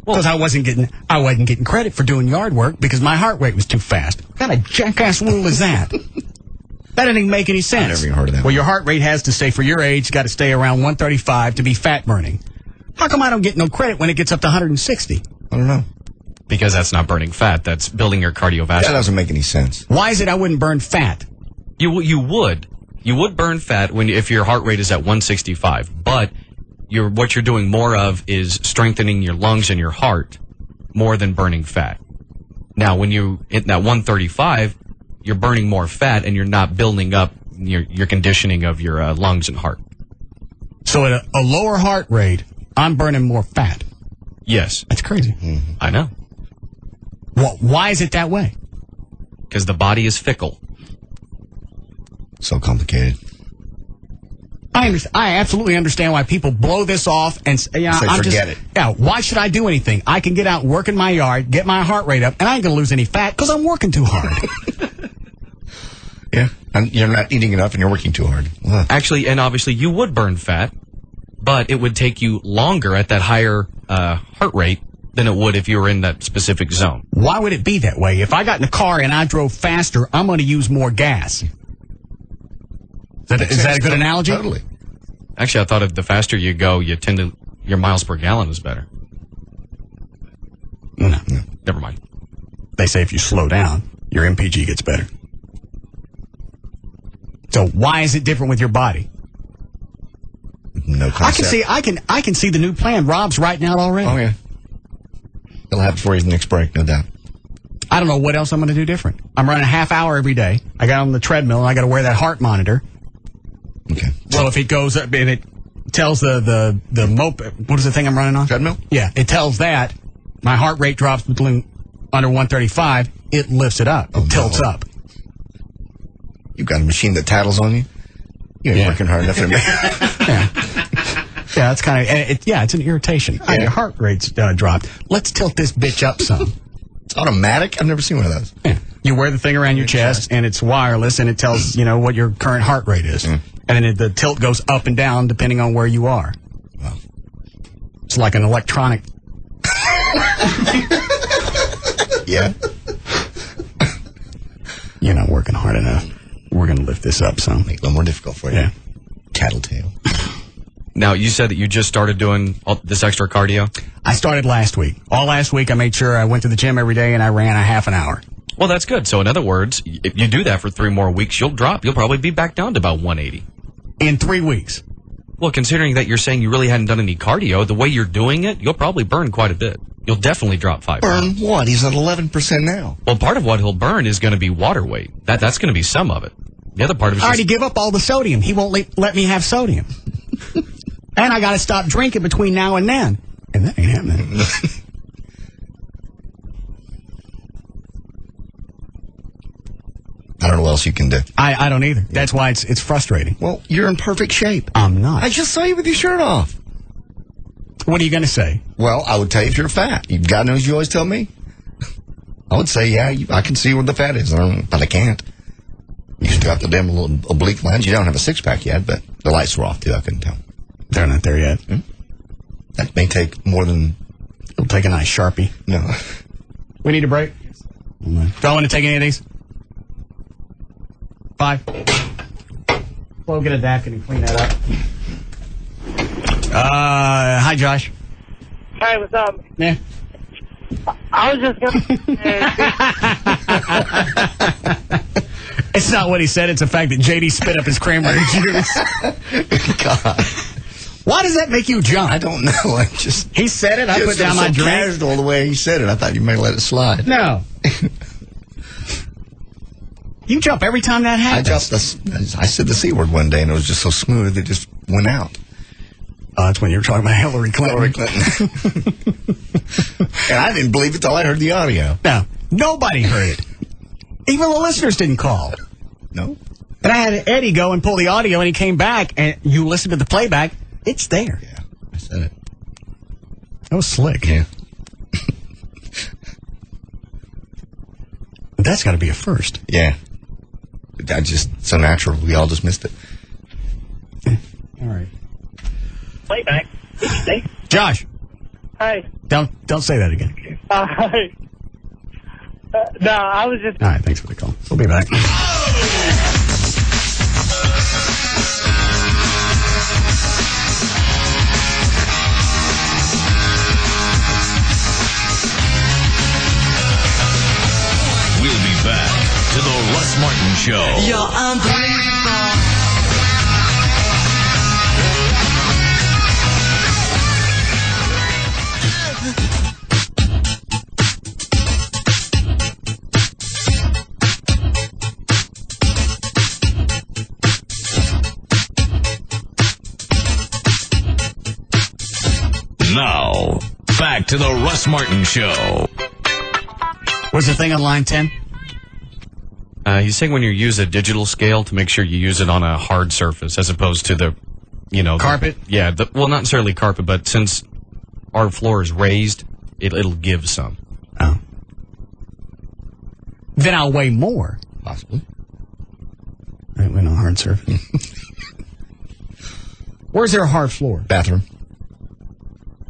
A: Because I wasn't getting credit for doing yard work because my heart rate was too fast. What kind of jackass rule is that? That didn't even make any sense.
B: I never even heard of that.
A: Well, your heart rate has to stay, for your age, got to stay around 135 to be fat burning. How come I don't get no credit when it gets up to 160?
B: I don't know.
D: Because that's not burning fat. That's building your cardiovascular.
B: That doesn't make any sense.
A: Why is it I wouldn't burn fat?
D: You would burn fat if your heart rate is at 165, but what you're doing more of is strengthening your lungs and your heart more than burning fat. Now, when you hit that 135, you're burning more fat and you're not building up your conditioning of your lungs and heart.
A: So at a lower heart rate, I'm burning more fat.
D: Yes.
A: That's crazy.
B: Mm-hmm.
D: I know.
A: Well, why is it that way?
D: Because the body is fickle.
B: So complicated.
A: I absolutely understand why people blow this off and say,
B: forget it.
A: Yeah, why should I do anything? I can get out and work in my yard, get my heart rate up, and I ain't going to lose any fat because I'm working too hard.
B: Yeah. And you're not eating enough and you're working too hard. Ugh.
D: Actually, and obviously, you would burn fat, but it would take you longer at that higher heart rate than it would if you were in that specific zone.
A: Why would it be that way? If I got in a car and I drove faster, I'm going to use more gas. Is that a good analogy?
B: Totally.
D: Actually, I thought if the faster you go, your miles per gallon is better.
A: No.
D: Never mind.
A: They say if you slow down, your MPG gets better. So why is it different with your body?
B: No concept.
A: I can see the new plan Rob's writing out already.
B: Oh, yeah. It'll happen before his next break, no doubt.
A: I don't know what else I'm going to do different. I'm running a half hour every day. I got on the treadmill, and I got to wear that heart monitor.
B: Okay.
A: So if it goes up and it tells the moped, what is the thing I'm running on?
B: Treadmill?
A: Yeah, it tells that my heart rate drops between under 135. It lifts it up. It tilts up.
B: You've got a machine that tattles on you? You ain't working hard enough to make
A: Yeah, that's kind of, it's an irritation.
B: Yeah.
A: Your heart rate's dropped. Let's tilt this bitch up some.
B: It's automatic? I've never seen one of those.
A: Yeah. You wear the thing around your chest, and it's wireless, and it tells, what your current heart rate is. And then the tilt goes up and down depending on where you are.
B: Wow.
A: It's like an electronic.
B: Yeah.
A: You're not working hard enough. We're going to lift this up some.
B: Make it a little more difficult for you.
A: Yeah.
B: Tattletale.
D: Now, you said that you just started doing this extra cardio?
A: I started last week. All last week, I made sure I went to the gym every day and I ran a half an hour.
D: Well, that's good. So, in other words, if you do that for 3 more weeks, you'll drop. You'll probably be back down to about 180.
A: In 3 weeks.
D: Well, considering that you're saying you really hadn't done any cardio, the way you're doing it, you'll probably burn quite a bit. You'll definitely drop 5
B: Burn
D: pounds.
B: what? He's at 11% now.
D: Well, part of what he'll burn is going to be water weight. That's going to be some of it. The other part of it is
A: I already give up all the sodium. He won't let me have sodium. And I got to stop drinking between now and then. And that ain't happening.
B: I don't know what else you can do.
A: I don't either. That's why it's frustrating.
B: Well, you're in perfect shape.
A: I'm not.
B: I just saw you with your shirt off.
A: What are you going to say?
B: Well, I would tell you if you're fat. God knows you always tell me. I would say, yeah, I can see where the fat is, but I can't. You still got the damn little oblique lens. You don't have a six-pack yet, but the lights were off, too. I couldn't tell.
A: They're not there yet.
B: That may take more than...
A: It'll take a nice Sharpie.
B: No.
A: We need a break? Do I want to take any of these? 5. We'll get a napkin and clean that up. Hi, Josh.
C: Hey, what's up?
A: Yeah.
C: I was just going to...
A: It's not what he said. It's the fact that JD spit up his cranberry juice.
B: God.
A: Why does that make you jump?
B: I don't know.
A: He said it. I put down my drink.
B: Casual the way he said it. I thought you may let it slide.
A: No. You jump every time that happens.
B: I said the C word one day, and it was just so smooth, it just went out.
A: That's when you were talking about Hillary Clinton.
B: And I didn't believe it till I heard the audio.
A: No. Nobody heard it. Even the listeners didn't call.
B: No.
A: And I had Eddie go and pull the audio, and he came back, and you listened to the playback. It's there.
B: Yeah, I said it.
A: That was slick.
B: Yeah.
A: That's got to be a first.
B: Yeah. So natural. We all just missed it.
A: All right.
C: Playback.
A: Josh.
C: Hey.
A: Don't say that again.
C: No, I was just...
A: All right, thanks for the call. We'll be back.
E: We'll be back to the Russ Martin Show.
I: You're unbelievable.
E: Now, back to the Russ Martin Show.
A: What's the thing on line 10?
D: He's saying when you use a digital scale to make sure you use it on a hard surface as opposed to the,
A: carpet?
D: Well, not necessarily carpet, but since our floor is raised, it'll give some.
A: Oh. Then I'll weigh more.
B: Possibly.
A: Right, we're on a hard surface. Where's there a hard floor?
B: Bathroom.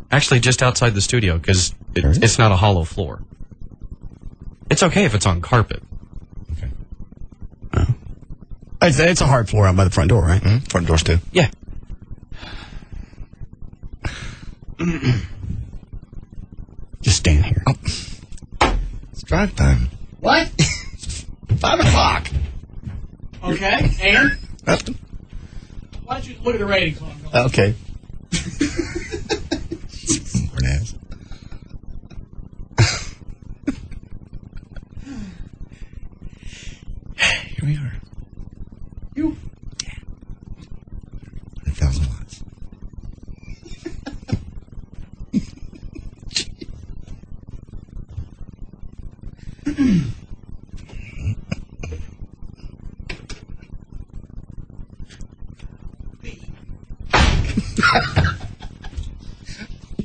D: Actually, just outside the studio, because it's not a hollow floor. It's okay if it's on carpet.
B: Okay.
A: Oh. It's a hard floor out by the front door, right?
B: Mm-hmm. Front doors, too.
D: Yeah.
A: Just stand here.
B: Oh. It's drive time.
A: What?
B: 5 o'clock.
A: Okay, and?
B: Nothing.
A: Why don't you look at the ratings while I'm going?
B: Okay. Smart ass. Here we are.
A: You?
B: Yeah. 1,000 watts.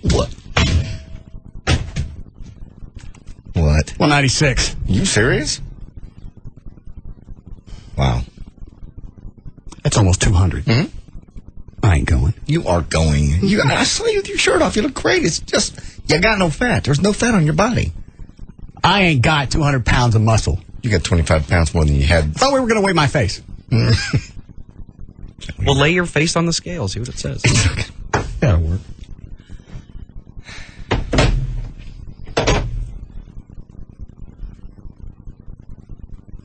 B: What? What?
A: 196.
B: You serious? Wow.
A: That's almost 200.
B: Mm-hmm.
A: I ain't going.
B: You are going. I saw you with your shirt off. You look great. It's just, you got no fat. There's no fat on your body.
A: I ain't got 200 pounds of muscle.
B: You got 25 pounds more than you had.
A: Thought we were going to weigh my face.
D: Well, lay your face on the scale. See what it says.
A: That'll work.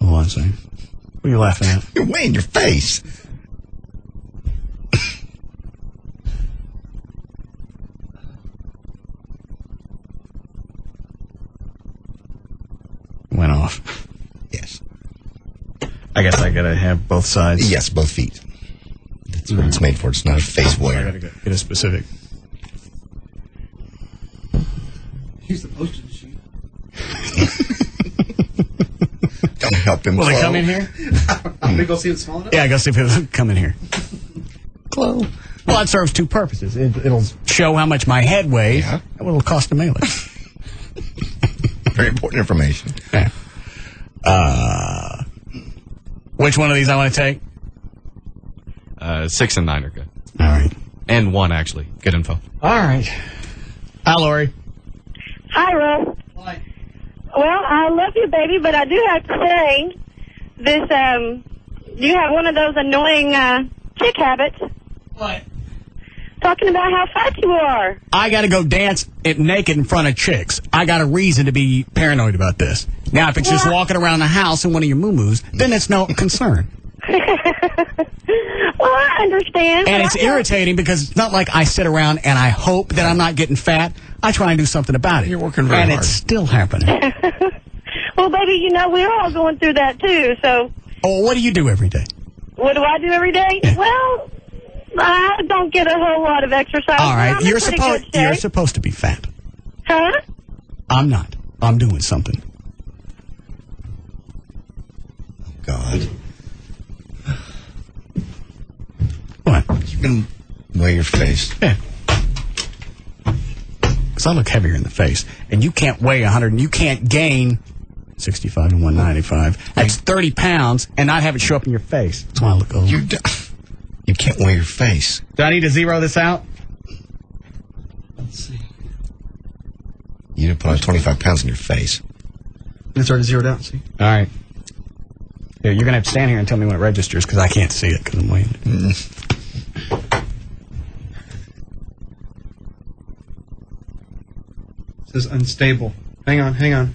A: Hold on a second. What are you laughing at?
B: You're weighing your face.
A: Went off.
B: Yes.
A: I guess I gotta have both sides.
B: Yes, both feet. That's what it's made for. It's not a face
A: I
B: voyeur.
A: gotta get a specific.
F: Use the postage sheet.
B: Don't help him.
A: Will they
B: Chloe.
A: come in here?
F: I'm gonna go see if it's small enough.
A: Yeah, I gotta see if it'll come in here.
B: Chloe.
A: Well, it serves two purposes. It'll show how much my head weighs
B: Yeah.
A: and what it'll cost to mail it.
B: Very important information.
A: Yeah. Which one of these I want to take?
D: 6 and 9 are good.
A: All right.
D: And 1, actually. Good info.
A: All right. Hi, Lori.
J: Hi, Russ.
F: Hi.
J: Well, I love you, baby, but I do have to say, this, you have one of those annoying, chick habits.
A: What?
J: Talking about how fat you are.
A: I got to go dance it naked in front of chicks. I got a reason to be paranoid about this. Now, if it's just walking around the house in one of your moo-moos, then it's no concern.
J: Well, I understand.
A: And
J: but
A: it's
J: I don't-
A: irritating because it's not like I sit around and I hope that I'm not getting fat. I try and do something about it.
B: You're working very
A: and
B: hard.
A: it's still happening.
J: Well, baby, you know, we're all going through that, too, so
A: Oh, what do you do every day?
J: what do I do every day? Well, I don't get a whole lot of exercise.
A: All right,
J: I'm in pretty good
A: you're
J: shape.
A: supposed to be fat.
J: Huh?
A: I'm not. I'm doing something.
B: God.
A: What?
B: You can weigh your face.
A: Yeah. Because I look heavier in the face, and you can't weigh 100, and you can't gain 65 and 195. That's 30 pounds, and not have it show up in your face. That's why I look old.
B: You can't weigh your face.
A: Do I need to zero this out?
F: Let's see.
B: You didn't put on 25 pounds in your face.
F: It's already zeroed out, see?
A: All right. Yeah, you're going to have to stand here and tell me when it registers, because I can't see it, because I'm weighing it.
F: It says unstable. Hang on.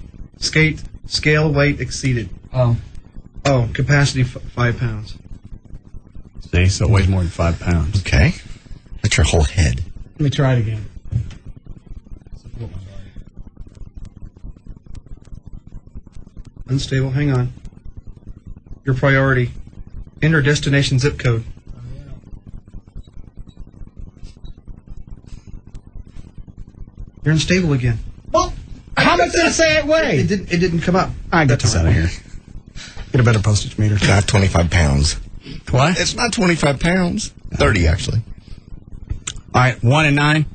F: Scale weight exceeded.
A: Oh.
F: Oh, capacity 5 pounds.
A: See, so it weighs more than 5 pounds.
B: Okay. That's your whole head.
A: Let me try it again.
F: Unstable. Hang on. Your priority. Enter destination zip code. You're unstable again.
A: Well, how much did it say it weighed?
F: It didn't come up.
A: All right, get this out of here. Get a better postage meter.
B: It's not 25 pounds.
A: What?
B: It's not 25 pounds. 30, actually.
A: All right, 1 and 9.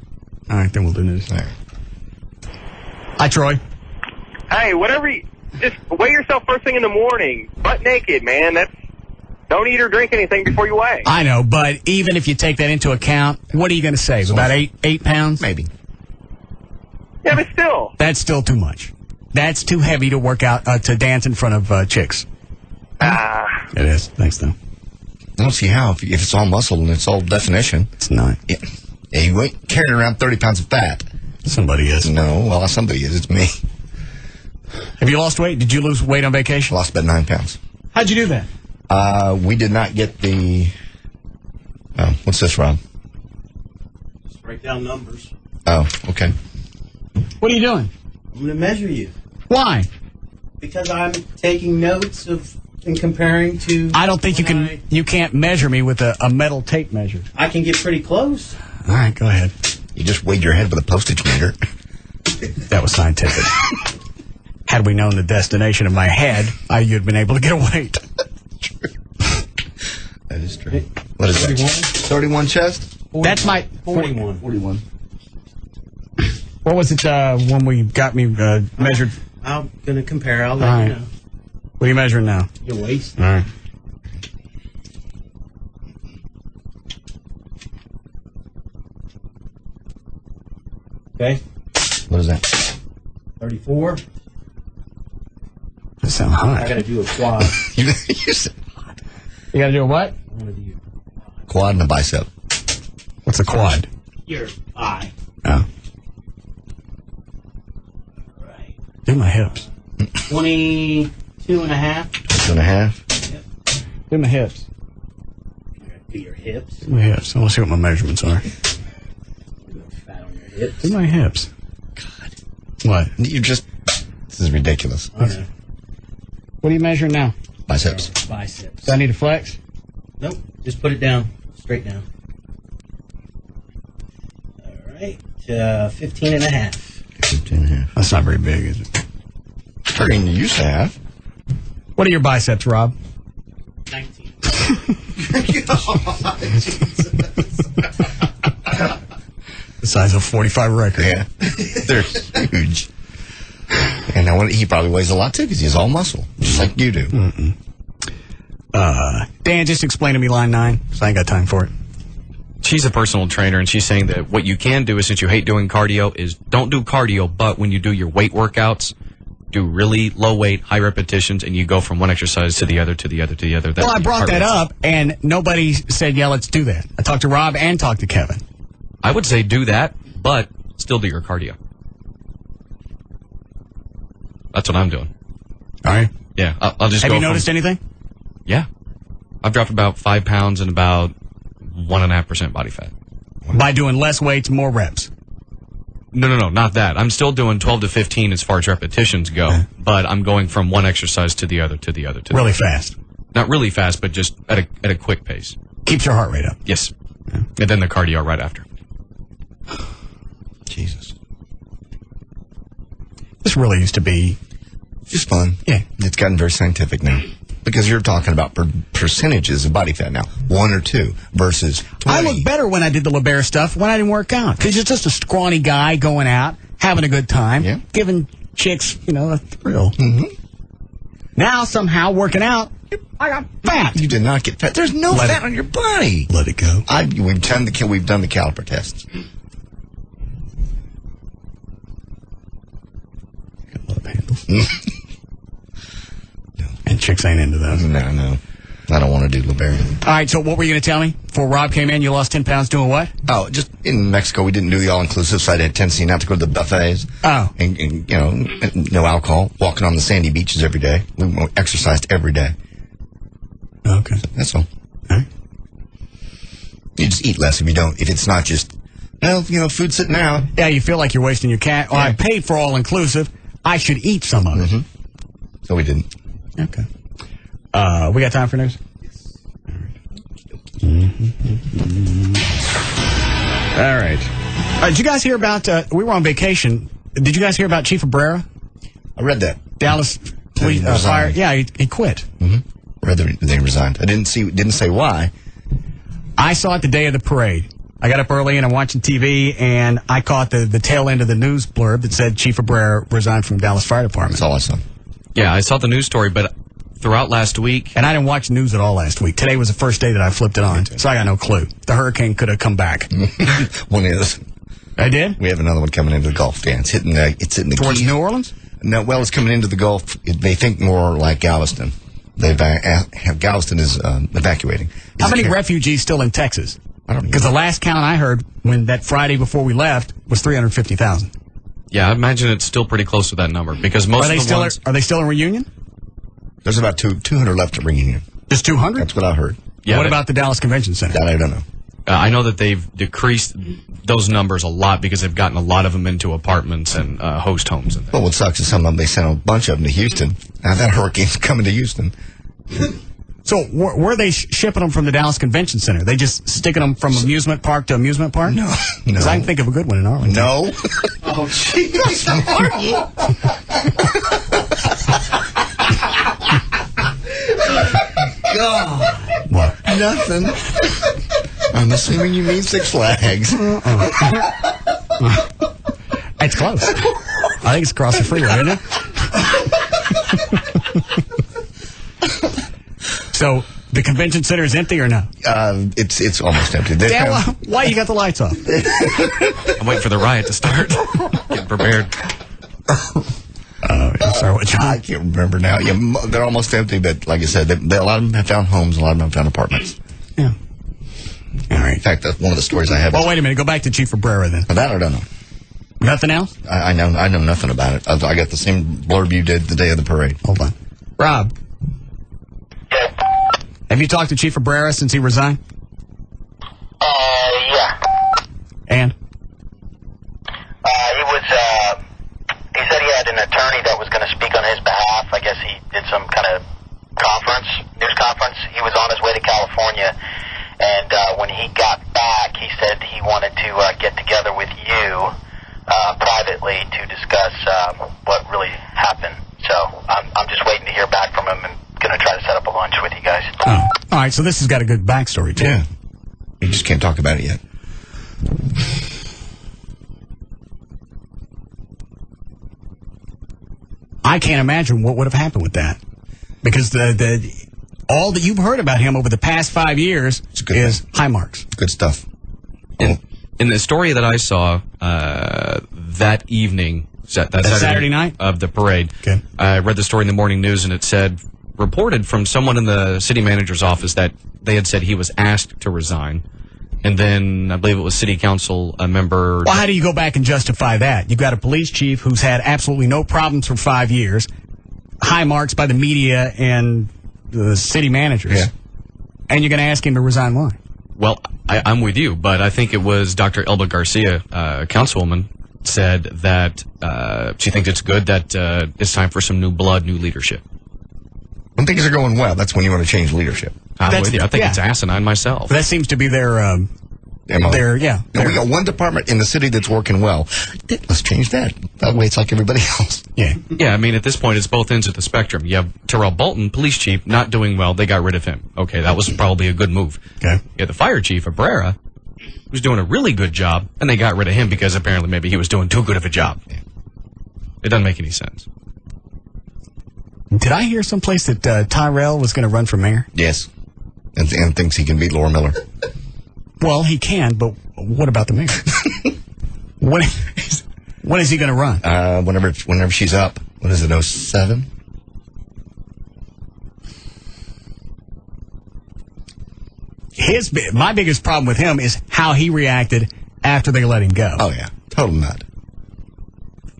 A: All right, then we'll do this.
B: All right.
A: Hi, Troy.
K: Hey, whatever you... Just weigh yourself first thing in the morning. Butt naked, man. Don't eat or drink anything before you weigh.
A: I know, but even if you take that into account, what are you going to save? About 8 pounds?
B: Maybe.
K: Yeah, but still.
A: That's still too much. That's too heavy to work out, to dance in front of chicks. It is. Thanks, though.
B: I don't see how. If it's all muscle and it's all definition.
A: It's not.
B: Yeah, you ain't carrying around 30 pounds of fat.
A: Somebody is.
B: No, well, somebody is. It's me.
A: Have you lost weight? Did you lose weight on vacation?
B: Lost about 9 pounds.
A: How'd you do that?
B: We did not get the... Oh, what's this, Rob?
H: Just write down numbers.
B: Oh, okay.
A: What are you doing?
H: I'm going to measure you.
A: Why?
H: Because I'm taking notes and comparing to...
A: I don't think you can't measure me with a metal tape measure.
H: I can get pretty close.
A: All right, go ahead.
B: You just weighed your head with a postage meter.
A: That was scientific. Had we known the destination of my head, you'd been able to get a weight.
B: That is true. What is that? 31 chest?
H: 40,
A: That's my...
H: 41.
B: 41.
A: What was it when we got me measured?
H: I'm going to compare. I'll
A: All
H: let
A: right.
H: you know.
A: What are you measuring now?
H: Your waist.
A: All right.
H: Okay.
B: What is that?
H: 34.
A: That sounds hot.
H: I got to do a quad.
B: You said
A: You got to do a what?
H: I want to do
B: Quad and a bicep.
A: What's a quad?
H: Your eye.
A: Oh.
H: Right.
A: Do my hips.
H: 22 and a half.
B: 2.5.
H: Yep.
A: Do my hips.
H: Do your hips.
A: Do my hips. I want to see what my measurements are.
H: Fat on your hips.
A: Do my hips.
B: God.
A: What?
B: You just... This is ridiculous.
H: Okay.
A: What are you measuring now?
B: Biceps.
H: Biceps.
A: Do I need to flex?
H: Nope. Just put it down. Straight down. All right. 15 and a half.
B: 15.5.
A: That's not very big, is it?
B: Bigger than you used to have.
A: What are your biceps, Rob?
H: 19.
A: The size of a 45 record.
B: Yeah. They're huge. And he probably weighs a lot, too, because he's all muscle, just like you do.
A: Dan, just explain to me line 9, because I ain't got time for it.
D: She's a personal trainer, and she's saying that what you can do is, since you hate doing cardio, is don't do cardio, but when you do your weight workouts, do really low weight, high repetitions, and you go from one exercise to the other, to the other, to the other.
A: Well, I brought that up, and nobody said, yeah, let's do that. I talked to Rob and talked to Kevin.
D: I would say do that, but still do your cardio. That's what I'm doing.
A: All right.
D: Yeah, I'll just
A: Have
D: go
A: you noticed anything?
D: Yeah. I've dropped about 5 pounds and about 1.5% body fat.
A: By doing less weights, more reps.
D: No, not that. I'm still doing 12 to 15 as far as repetitions go, but I'm going from one exercise to the other, to the other, to the
A: Really
D: other.
A: fast.
D: Not really fast, but just at a quick pace.
A: Keeps your heart rate up.
D: Yes. Yeah. And then the cardio right after.
B: Jesus.
A: This really used to be...
B: Just fun.
A: Yeah.
B: It's gotten very scientific now. Because you're talking about percentages of body fat now. 1 or 2 versus 20.
A: I looked better when I did the LeBaire stuff when I didn't work out. Because you're just a scrawny guy going out, having a good time, giving chicks, a thrill.
B: Mm-hmm.
A: Now, somehow, working out, I got fat.
B: You did not get fat. There's no fat on your body.
A: Let it go.
B: We've done the caliper tests.
A: Got a lot of handles. And chicks ain't into those.
B: No. I don't want to do LeBaire.
A: All right, so what were you going to tell me? Before Rob came in, you lost 10 pounds doing what?
B: Oh, just in Mexico, we didn't do the all-inclusive, so I had a tendency not to go to the buffets.
A: Oh.
B: And no alcohol, walking on the sandy beaches every day. We exercised every day.
A: Okay.
B: That's all.
A: All right.
B: You just eat less if you don't. If it's not just, food sitting out.
A: Yeah, you feel like you're wasting your cash. Oh, I paid for all-inclusive. I should eat some of it.
B: Mm-hmm. So we didn't.
A: Okay. We got time for news? Yes. All right. Did you guys hear about, we were on vacation. Did you guys hear about Chief Abrera?
B: I read that.
A: Dallas police fire. Yeah, he quit.
B: Mm-hmm. Read that they resigned. I didn't say why.
A: I saw it the day of the parade. I got up early and I'm watching TV, and I caught the tail end of the news blurb that said Chief Abrera resigned from Dallas Fire Department.
B: That's all I saw.
D: Yeah, I saw the news story, but throughout last week...
A: And I didn't watch news at all last week. Today was the first day that I flipped it on, so I got no clue. The hurricane could have come back.
B: One is.
A: I did?
B: We have another one coming into the Gulf. Yeah, it's hitting the
A: Towards
B: key.
A: New Orleans?
B: No, well, it's coming into the Gulf. They think more like Galveston. Galveston is evacuating.
A: How many refugees still in Texas?
B: I don't know.
A: Because the last count I heard when that Friday before we left was 350,000.
D: Yeah, I imagine it's still pretty close to that number, because most
A: are they
D: of the
A: still
D: ones...
A: Are they still in Reunion?
B: There's about 200 left at Reunion.
A: Just 200?
B: That's what I heard.
D: Yeah,
A: what about the Dallas Convention Center?
B: That I don't know.
D: I know that they've decreased those numbers a lot because they've gotten a lot of them into apartments and host homes. And
B: well, what sucks is some of them, they sent a bunch of them to Houston. Now that hurricane's coming to Houston.
A: So where are they shipping them from the Dallas Convention Center? They just sticking them from amusement park to amusement park?
B: No.
A: Because I can think of a good one in Arlington.
B: No.
H: Oh, jeez.
B: God.
A: What?
B: Nothing. I'm assuming you mean Six Flags.
A: It's close. I think it's across the freeway, isn't it? So the convention center is empty or no?
B: It's almost empty.
A: Damn, why you got the lights off?
D: I'm waiting for the riot to start. Getting prepared.
A: Sorry, what, John?
B: I can't remember now. Yeah, they're almost empty, but like I said, a lot of them have found homes, a lot of them have found apartments.
A: Yeah.
B: All right. In fact, that's one of the stories I have.
A: Well, wait a minute. Go back to Chief Abrera then.
B: That I don't know.
A: Nothing else?
B: I know nothing about it. I got the same blurb you did the day of the parade.
A: Hold on. Rob. Have you talked to Chief Abrera since he resigned?
L: Yeah.
A: And?
L: He said he had an attorney that was going to speak on his behalf. I guess he did some kind of news conference. He was on his way to California, and when he got back, he said he wanted to get together with you privately to discuss what really happened. So I'm just waiting to hear back from him and going to try to set up a lunch with you guys.
A: Oh. All right, so this has got a good backstory, too.
B: Yeah. You just can't talk about it yet.
A: I can't imagine what would have happened with that. Because all that you've heard about him over the past 5 years is high marks.
B: Good stuff.
D: In the story that I saw that evening, that
A: Saturday night
D: of the parade,
A: okay.
D: I read the story in the morning news, and it said, reported from someone in the city manager's office that they had said he was asked to resign. And then I believe it was city council member.
A: Well, how do you go back and justify that? You've got a police chief who's had absolutely no problems for 5 years, high marks by the media and the city managers.
B: Yeah.
A: And you're going to ask him to resign why?
D: Well, I'm with you, but I think it was Dr. Elba Garcia, councilwoman, said that she thinks it's good that it's time for some new blood, new leadership.
B: When things are going well, that's when you want to change leadership.
D: I'm with you. I think it's asinine myself.
A: That seems to be their
B: MO. We got one department in the city that's working well. Let's change that. That way it's like everybody else.
A: Yeah.
D: Yeah, I mean, at this point, it's both ends of the spectrum. You have Terrell Bolton, police chief, not doing well. They got rid of him. Okay, that was probably a good move.
A: Okay.
D: You have the fire chief, Abrera, who's doing a really good job, and they got rid of him because apparently maybe he was doing too good of a job. It doesn't make any sense.
A: Did I hear someplace that Tyrell was going to run for mayor?
B: Yes. And thinks he can beat Laura Miller.
A: Well, he can, but what about the mayor? when is he going to run?
B: Whenever she's up. What is it, 07?
A: My biggest problem with him is how he reacted after they let him go.
B: Oh, yeah. Total nut.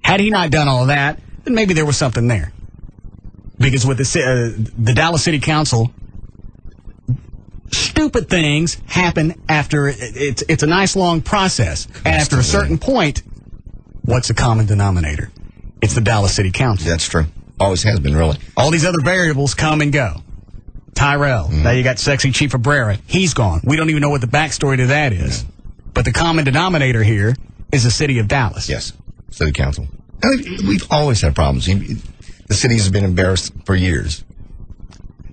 A: Had he not done all of that, then maybe there was something there. Because with the Dallas City Council, stupid things happen after it's a nice long process. And after a certain point, what's the common denominator? It's the Dallas City Council.
B: That's true. Always has been, really.
A: All these other variables come and go. Tyrell. Now you got sexy Chief Abrera. He's gone. We don't even know what the backstory to that is. Yeah. But the common denominator here is the city of Dallas.
B: Yes. City Council. We've always had problems. The city's been embarrassed for years.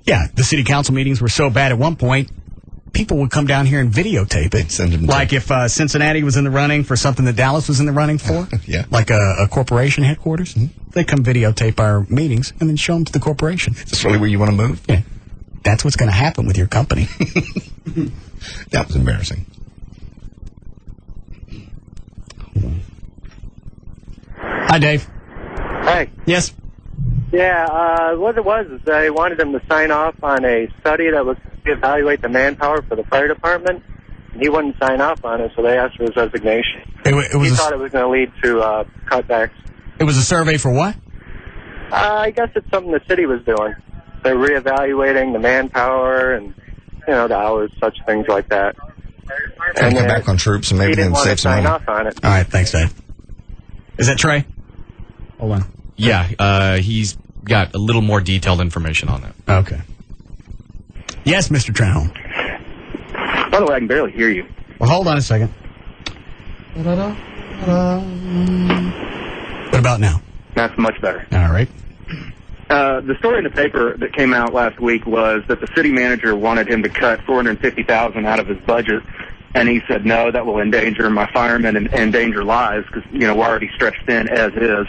A: Yeah, the city council meetings were so bad at one point, people would come down here and videotape it.
B: Send them
A: like if Cincinnati was in the running for something that Dallas was in the running for,
B: yeah,
A: like a corporation headquarters, they come videotape our meetings and then show them to the corporation.
B: Is this really where you want to move?
A: Yeah. That's what's going to happen with your company.
B: That was embarrassing.
A: Hi, Dave.
M: Hey.
A: Yes.
M: Yeah, what it was is they wanted him to sign off on a study that was to evaluate the manpower for the fire department, and he wouldn't sign off on it, so they asked for his resignation. He thought it was going to lead to cutbacks.
A: It was a survey for what?
M: I guess it's something the city was doing. They're reevaluating the manpower and, the hours, such things like that.
B: And get back on troops and maybe then save some money.
M: He didn't want to sign off on it.
A: All right, thanks, Dave. Is that Trey? Hold on.
D: Yeah, he's got a little more detailed information on that.
A: Okay. Yes, Mr. Trenholm.
G: By the way, I can barely hear you.
A: Well, hold on a second. What about now?
G: That's much better.
A: All right.
G: The story in the paper that came out last week was that the city manager wanted him to cut $450,000 out of his budget, and he said, no, that will endanger my firemen and endanger lives because, we're already stretched thin as is.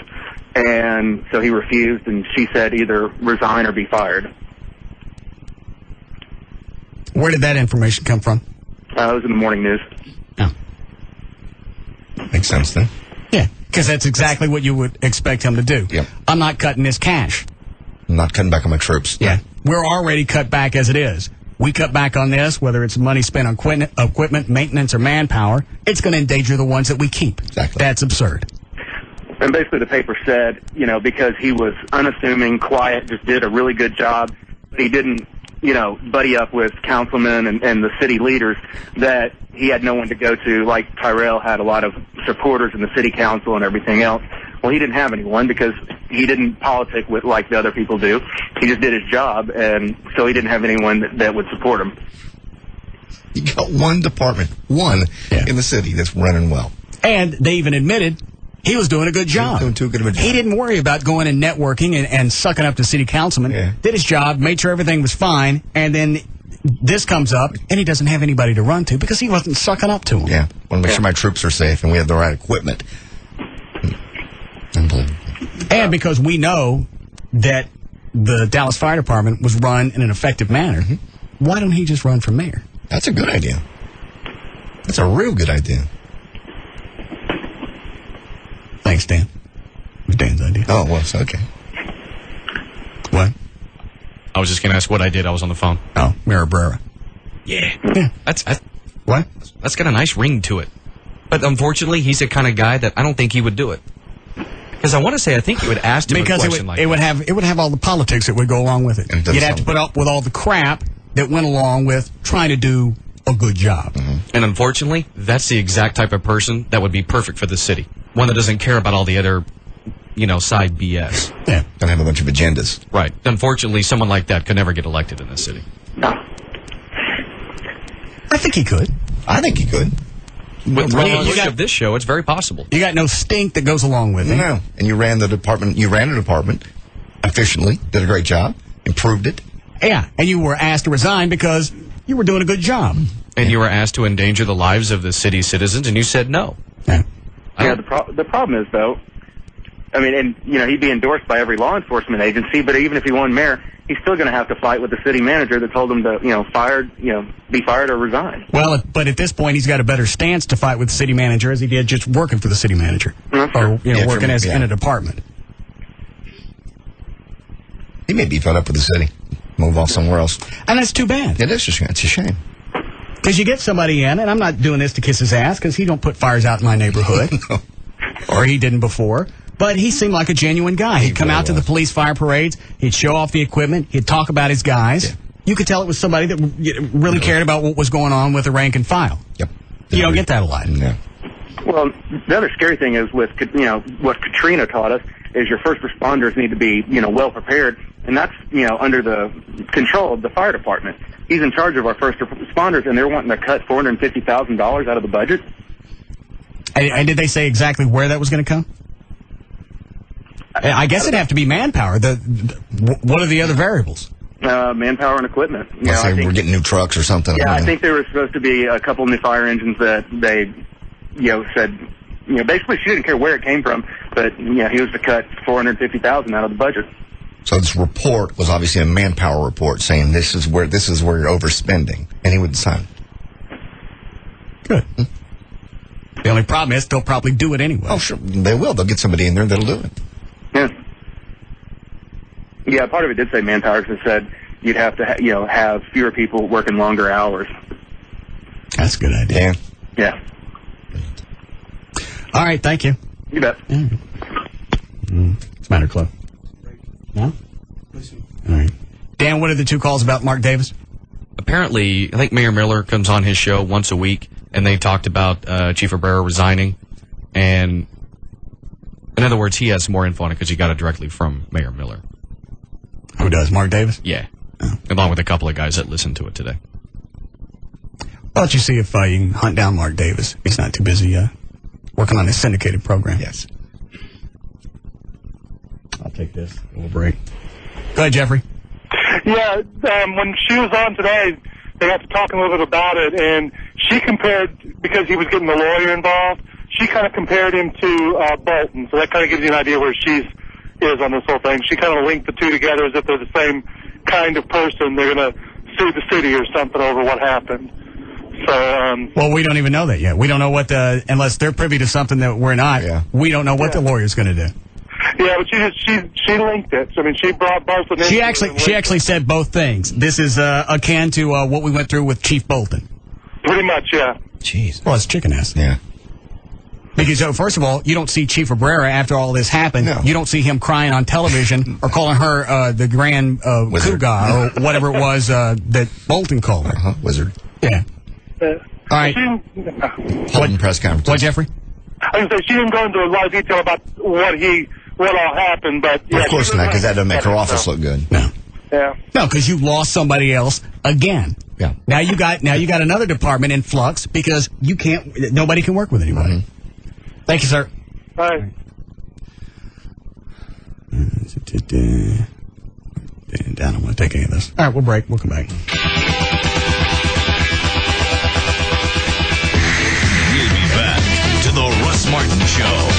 G: And so he refused, and she said either resign or be fired.
A: Where did that information come from?
G: It was in the morning news.
A: Oh.
B: Makes sense, then.
A: Yeah, because that's exactly what you would expect him to do.
B: Yep.
A: I'm not cutting this cash.
B: I'm not cutting back on my troops.
A: Yeah. We're already cut back as it is. we cut back on this, whether it's money spent on equipment, maintenance, or manpower, it's going to endanger the ones that we keep.
B: Exactly.
A: That's absurd.
G: And basically the paper said, because he was unassuming, quiet, just did a really good job, he didn't, buddy up with councilmen and the city leaders, that he had no one to go to, like Tyrell had a lot of supporters in the city council and everything else. Well, he didn't have anyone because he didn't politic with like the other people do. He just did his job, and so he didn't have anyone that would support him.
B: You got one department, in the city that's running well.
A: And they even admitted he was doing a good job.
B: Doing too good of a job.
A: He didn't worry about going and networking and sucking up to city councilmen.
B: Yeah.
A: Did his job, made sure everything was fine, and then this comes up, and he doesn't have anybody to run to because he wasn't sucking up to him.
B: Yeah. Want to make sure my troops are safe and we have the right equipment. Unbelievable.
A: And because we know that the Dallas Fire Department was run in an effective manner, why don't he just run for mayor?
B: That's a good idea. That's a real good idea.
A: Thanks, Dan. It was Dan's idea.
B: Oh, well, it's okay.
A: What?
D: I was just going to ask what I did. I was on the phone.
A: Oh, Mayor Brera.
D: Yeah. That's
A: what?
D: That's got a nice ring to it. But unfortunately, he's the kind of guy that I don't think he would do it. Because I want to say, I think you would ask him a question like that.
A: It would have all the politics that would go along with it. You'd have to put up with all the crap that went along with trying to do a good job.
D: And unfortunately, that's the exact type of person that would be perfect for the city. One that doesn't care about all the other, side BS.
A: Yeah.
B: Don't have a bunch of agendas.
D: Right. Unfortunately, someone like that could never get elected in this city.
A: I think he could.
B: I think he could.
D: With the look of this show, it's very possible.
A: You got no stink that goes along with it.
B: No. And you ran the department. You ran a department efficiently. Did a great job. Improved it.
A: Yeah. And you were asked to resign because you were doing a good job.
D: And you were asked to endanger the lives of the city's citizens, and you said no.
A: Yeah.
G: The problem is, though, he'd be endorsed by every law enforcement agency, but even if he won mayor, he's still going to have to fight with the city manager that told him to, be fired or resign.
A: Well, but at this point, he's got a better stance to fight with the city manager as he did just working for the city manager. Or, working in a department.
B: He may be fed up with the city. Move off somewhere else.
A: And that's too bad.
B: It is. It's a shame.
A: Because you get somebody in, and I'm not doing this to kiss his ass, because he don't put fires out in my neighborhood.
B: No.
A: Or he didn't before. But he seemed like a genuine guy. He'd come out to the police fire parades. He'd show off the equipment. He'd talk about his guys. Yeah. You could tell it was somebody that really cared about what was going on with the rank and file.
B: Yep.
A: You don't get that a lot.
B: No.
G: Well, the other scary thing is with, what Katrina taught us is your first responders need to be, well prepared. And that's, under the control of the fire department. He's in charge of our first responders, and they're wanting to cut $450,000 out of the budget.
A: And did they say exactly where that was going to come? I guess it'd have to be manpower. What are the other variables?
G: Manpower and equipment.
B: We're getting new trucks or something.
G: Yeah, I think there was supposed to be a couple new fire engines that they, said, basically she didn't care where it came from, but he was to cut $450,000 out of the budget.
B: So this report was obviously a manpower report saying this is where you're overspending, and he wouldn't sign.
A: Good. The only problem is they'll probably do it anyway.
B: Oh, sure, they will. They'll get somebody in there that'll do it.
G: Yeah. Yeah, part of it did say manpower because it said you'd have to have fewer people working longer hours.
A: That's a good idea.
G: Yeah.
A: All right, thank you.
G: You bet.
A: It's Matter Club. No? All right. Dan, what are the two calls about Mark Davis?
D: Apparently, I think Mayor Miller comes on his show once a week, and they talked about Chief Abrera resigning. And in other words, he has more info on it because he got it directly from Mayor Miller.
A: Who does? Mark Davis?
D: Yeah. Oh. Along with a couple of guys that listened to it today.
A: Why don't you see if you can hunt down Mark Davis? He's not too busy working on his syndicated program.
B: Yes.
A: I'll take this. We'll break. Go ahead, Jeffrey.
N: Yeah, when she was on today, they got to talking a little bit about it, and she compared, because he was getting the lawyer involved, she kind of compared him to Bolton, so that kind of gives you an idea where she is on this whole thing. She kind of linked the two together as if they're the same kind of person. They're going to sue the city or something over what happened. So,
A: well, we don't even know that yet. We don't know what unless they're privy to something that we're not, we don't know what the lawyer's going to do.
N: Yeah, but she linked it. So, I mean, she brought Bolton in.
A: She actually said both things. This is akin to what we went through with Chief Bolton.
N: Pretty much, yeah.
A: Jeez. Well, it's chicken ass.
B: Yeah.
A: Because, first of all, you don't see Chief Abrera after all this happened.
B: No.
A: You don't see him crying on television or calling her the Grand Cougar or whatever it was that Bolton called her.
B: Wizard.
A: Yeah. All right.
B: Holding press conference.
A: What, Jeffrey?
N: I was gonna say, she didn't go into a lot of detail about what all happened, but yeah,
B: of course not, because that doesn't make her office look good.
A: No.
N: Yeah.
A: No, because you lost somebody else again.
B: Yeah.
A: Now you got another department in flux because nobody can work with anybody.
B: Mm-hmm.
A: Thank you, sir.
N: Bye.
A: I don't want to take any of this. All right, we'll break. We'll come back.
E: We'll be back to the Russ Martin Show.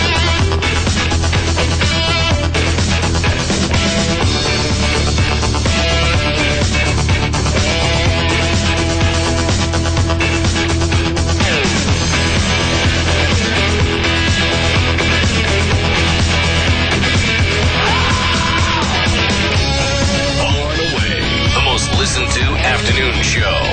E: Far and away, the most listened to afternoon show.